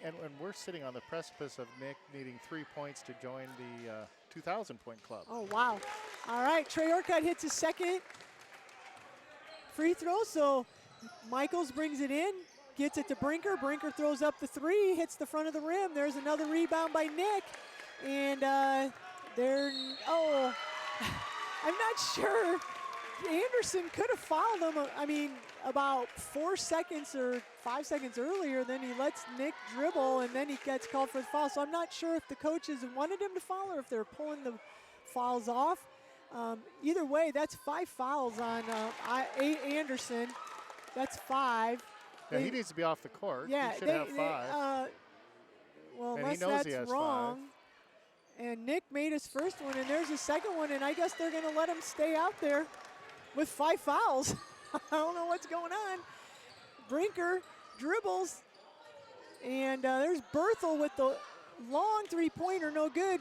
And we're sitting on the precipice of Nick needing 3 points to join the 2,000-point club. Oh, wow. All right, Trey Orcutt hits his second free throw. So Michaels brings it in, gets it to Brinker. Brinker throws up the three, hits the front of the rim. There's another rebound by Nick. And I'm not sure. Anderson could have fouled him, I mean, about 4 seconds or 5 seconds earlier. Then he lets Nick dribble, and then he gets called for the foul. So I'm not sure if the coaches wanted him to foul or if they're pulling the fouls off. Either way, that's 5 fouls on Anderson. That's 5. Yeah, he needs to be off the court. Yeah, he should have 5. Well, and unless he knows that's he has wrong. 5. And Nick made his first one, and there's his second one, and I guess they're going to let him stay out there with 5 fouls. I don't know what's going on. Brinker dribbles, and there's Berthel with the long three-pointer, no good.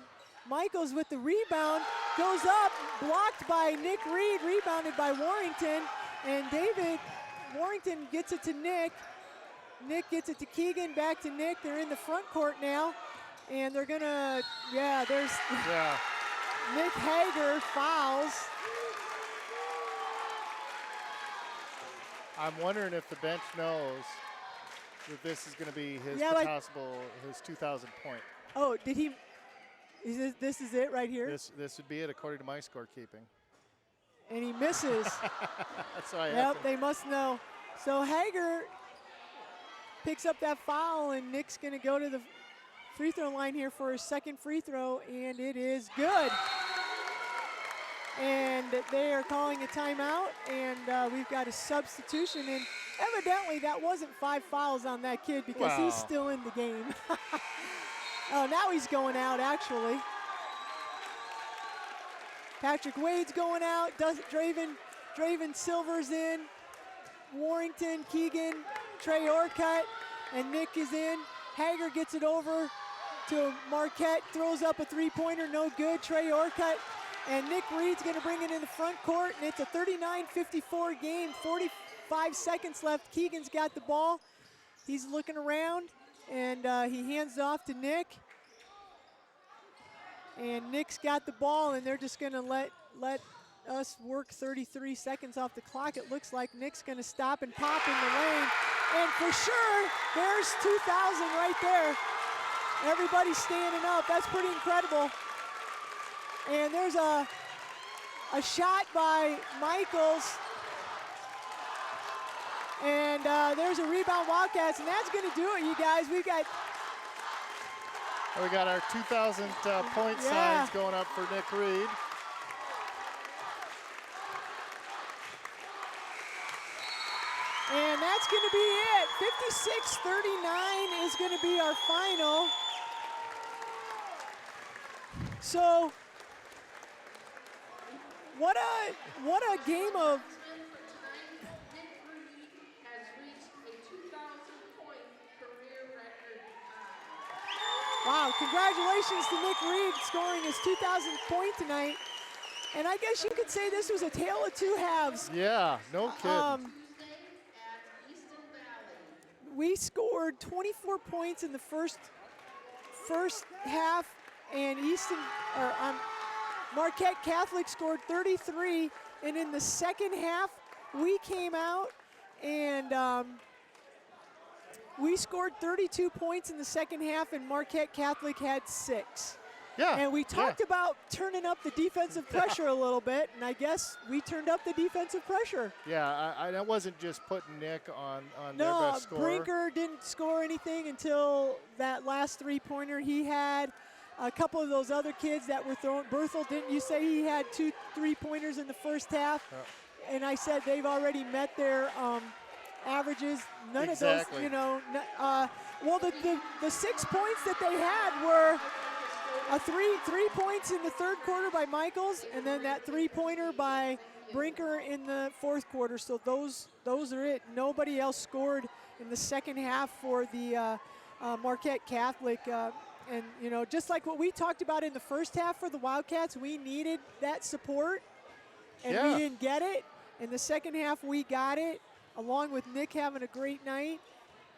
Michaels with the rebound, goes up, blocked by Nick Reed, rebounded by Warrington, and David Warrington gets it to Nick. Nick gets it to Keegan, back to Nick. They're in the front court now, and they're gonna, there's Nick Hager fouls. I'm wondering if the bench knows that this is going to be his his 2,000 point. Oh, did he? This is it right here? This would be it according to my scorekeeping. And he misses. That's why. Yep, they must know. So Hager picks up that foul, and Nick's going to go to the free throw line here for his second free throw, and it is good. And they are calling a timeout, and we've got a substitution. And evidently that wasn't 5 fouls on that kid because he's still in the game. Oh, now he's going out, actually. Patrick Wade's going out. Draven Silver's in. Warrington, Keegan, Trey Orcutt, and Nick is in. Hager gets it over to Marquette, throws up a three-pointer, no good. Trey Orcutt. And Nick Reed's going to bring it in the front court, and it's a 39-54 game, 45 seconds left. Keegan's got the ball. He's looking around, and he hands it off to Nick. And Nick's got the ball, and they're just going to let us work 33 seconds off the clock. It looks like Nick's going to stop and pop in the lane. And for sure, there's 2,000 right there. Everybody's standing up. That's pretty incredible. And there's a shot by Michaels. And there's a rebound Wildcats, and that's going to do it, you guys. We got our 2,000 point signs going up for Nick Reed. And that's going to be it. 56-39 is going to be our final. So what a game of. Wow, congratulations to Nick Reed scoring his 2,000th point tonight. And I guess you could say this was a tale of two halves. Yeah, no kidding. We scored 24 points in the first half, and Marquette Catholic scored 33. And in the second half, we came out and we scored 32 points in the second half, and Marquette Catholic had 6. Yeah. And we talked about turning up the defensive pressure a little bit, and I guess we turned up the defensive pressure. Yeah, that wasn't just putting Nick on their best score. No, Brinker didn't score anything until that last three-pointer he had. A couple of those other kids that were throwing. Berthel, didn't you say he had 2 3-pointers in the first half? Yeah. And I said they've already met their averages. None of those, well, the 6 points that they had were three points in the third quarter by Michaels, and then that three-pointer by Brinker in the fourth quarter. So those are it. Nobody else scored in the second half for the Marquette Catholic. you know, just like what we talked about in the first half for the Wildcats, we needed that support, and we didn't get it. In the second half, we got it, along with Nick having a great night,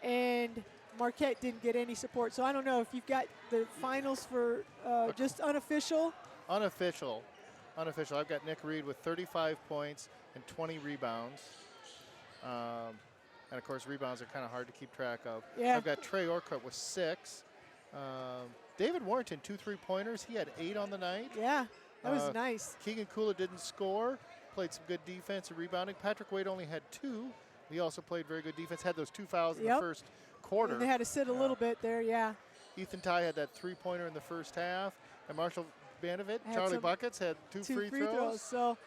and Marquette didn't get any support. So I don't know if you've got the finals for just unofficial. Unofficial. I've got Nick Reed with 35 points and 20 rebounds. And, of course, rebounds are kind of hard to keep track of. Yeah. I've got Trey Orcutt with 6. David Warrington, 2 3-pointers. He had 8 on the night. Yeah, that was nice. Keegan Kula didn't score. Played some good defense and rebounding. Patrick Wade only had 2. He also played very good defense. Had those 2 fouls in the first quarter. And they had to sit a little bit there, Ethan Ty had that 3-pointer in the first half. And Marshall Bandovit, Charlie Buckets had 2 free throws. So,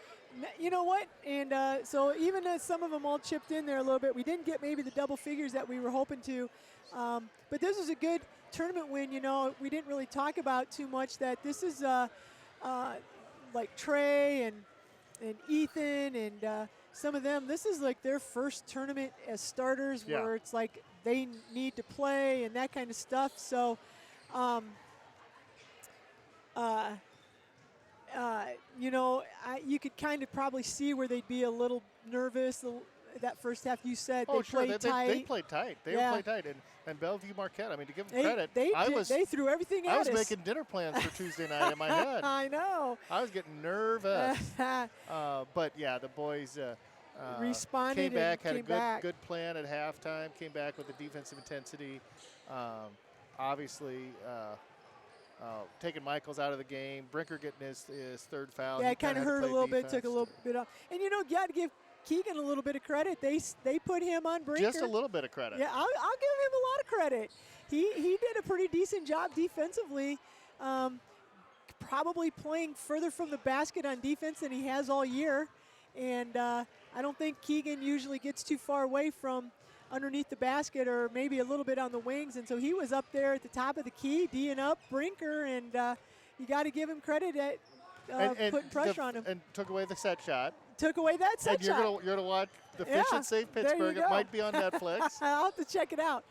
you know what? And so even as some of them all chipped in there a little bit, we didn't get maybe the double figures that we were hoping to. But this was a good tournament win. You know, we didn't really talk about too much that this is like Trey and Ethan and some of them, this is like their first tournament as starters where it's like they need to play and that kind of stuff. So, you know, you could kind of probably see where they'd be a little nervous. That first half, you said they played tight. They played tight. They played tight. And Bellevue Marquette, I mean, to give them credit, they threw everything at us. I was making dinner plans for Tuesday night in my head. I know. I was getting nervous. But, yeah, the boys responded, came back, had a good plan at halftime, came back with the defensive intensity. Obviously, taking Michaels out of the game, Brinker getting his third foul. Yeah, it kind of hurt a little bit, took a little bit off. And, you know, you got to give Keegan a little bit of credit. They put him on Brinker. Just a little bit of credit. Yeah, I'll give him a lot of credit. He did a pretty decent job defensively, probably playing further from the basket on defense than he has all year. And I don't think Keegan usually gets too far away from underneath the basket or maybe a little bit on the wings. And so he was up there at the top of the key, D'ing up Brinker, and you got to give him credit at putting pressure on him. And took away the set shot. Took away that set shot. And you're gonna watch the Fish and Save Pittsburgh. It might be on Netflix. I'll have to check it out.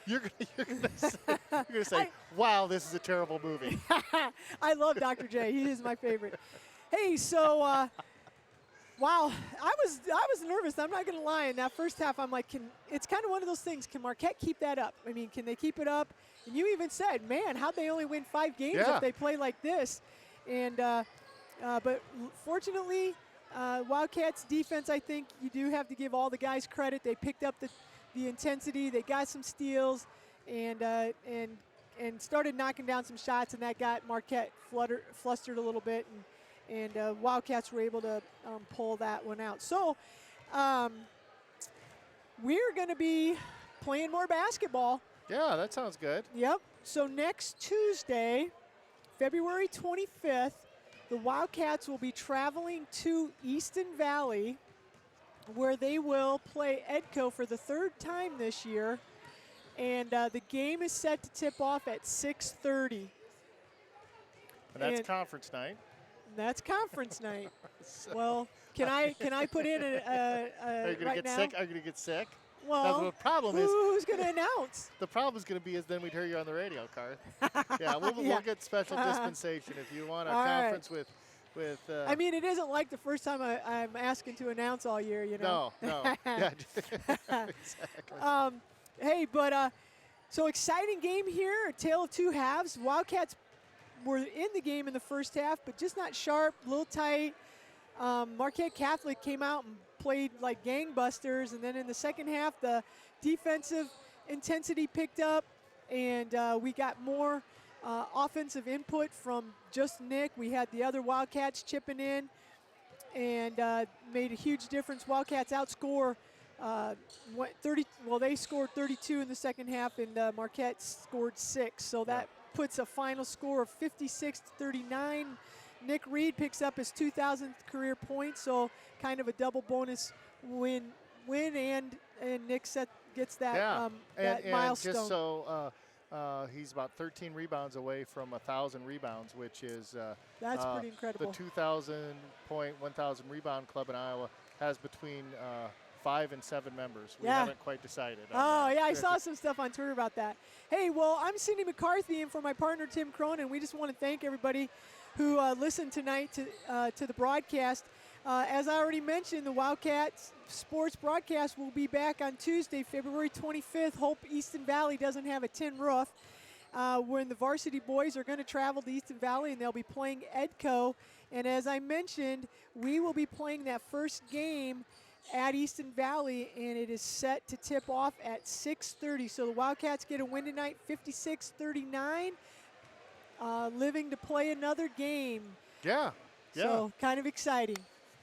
You're gonna say, wow, this is a terrible movie. I love Dr. J. He is my favorite. Hey, so wow, I was nervous. I'm not gonna lie. In that first half, I'm like, it's kind of one of those things. Can Marquette keep that up? I mean, can they keep it up? And you even said, man, how'd they only win 5 games if they play like this? And but fortunately, Wildcats defense, I think you do have to give all the guys credit. They picked up the intensity. They got some steals and started knocking down some shots, and that got Marquette flustered a little bit, and Wildcats were able to pull that one out. So we're going to be playing more basketball. Yeah, that sounds good. Yep. So next Tuesday, February 25th, the Wildcats will be traveling to Easton Valley, where they will play Edco for the 3rd time this year. And the game is set to tip off at 6:30. And that's conference night. That's conference night. So well, can I put in a Are you gonna get sick? Are you gonna get sick? Well, the problem who's going to announce? The problem is going to be then we'd hear you on the radio, Garth. Yeah, we'll get special dispensation if you want a conference with. I mean, it isn't like the first time I'm asking to announce all year, you know. No. Yeah, exactly. Hey, but so exciting game here, a tale of 2 halves. Wildcats were in the game in the first half, but just not sharp, a little tight. Marquette Catholic came out and played like gangbusters, and then in the second half, the defensive intensity picked up, and we got more offensive input from just Nick. We had the other Wildcats chipping in, and made a huge difference. Wildcats outscore 30. Well, they scored 32 in the second half, and Marquette scored 6. So that puts a final score of 56-39. Nick Reed picks up his 2,000th career point, so kind of a double bonus win, and Nick gets that that milestone. And just so he's about 13 rebounds away from 1,000 rebounds, which is that's pretty incredible. The 2,000 point, 1,000 rebound club in Iowa has between 5 and 7 members. We Yeah. haven't quite decided. Oh, on that. yeah, I saw some stuff on Twitter about that. Hey, well, I'm Cindy McCarthy, and for my partner, Tim Cronin, we just want to thank everybody who listened tonight to the broadcast. As I already mentioned, the Wildcat sports broadcast will be back on Tuesday, February 25th. Hope Easton Valley doesn't have a tin roof. When the varsity boys are going to travel to Easton Valley, and they'll be playing Edco. And as I mentioned, we will be playing that first game at Easton Valley, and it is set to tip off at 6:30. So the Wildcats get a win tonight, 56-39, living to play another game. Yeah. So kind of exciting.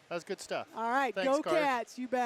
That's good stuff. All right, Thanks, go Garth. Cats, you bet.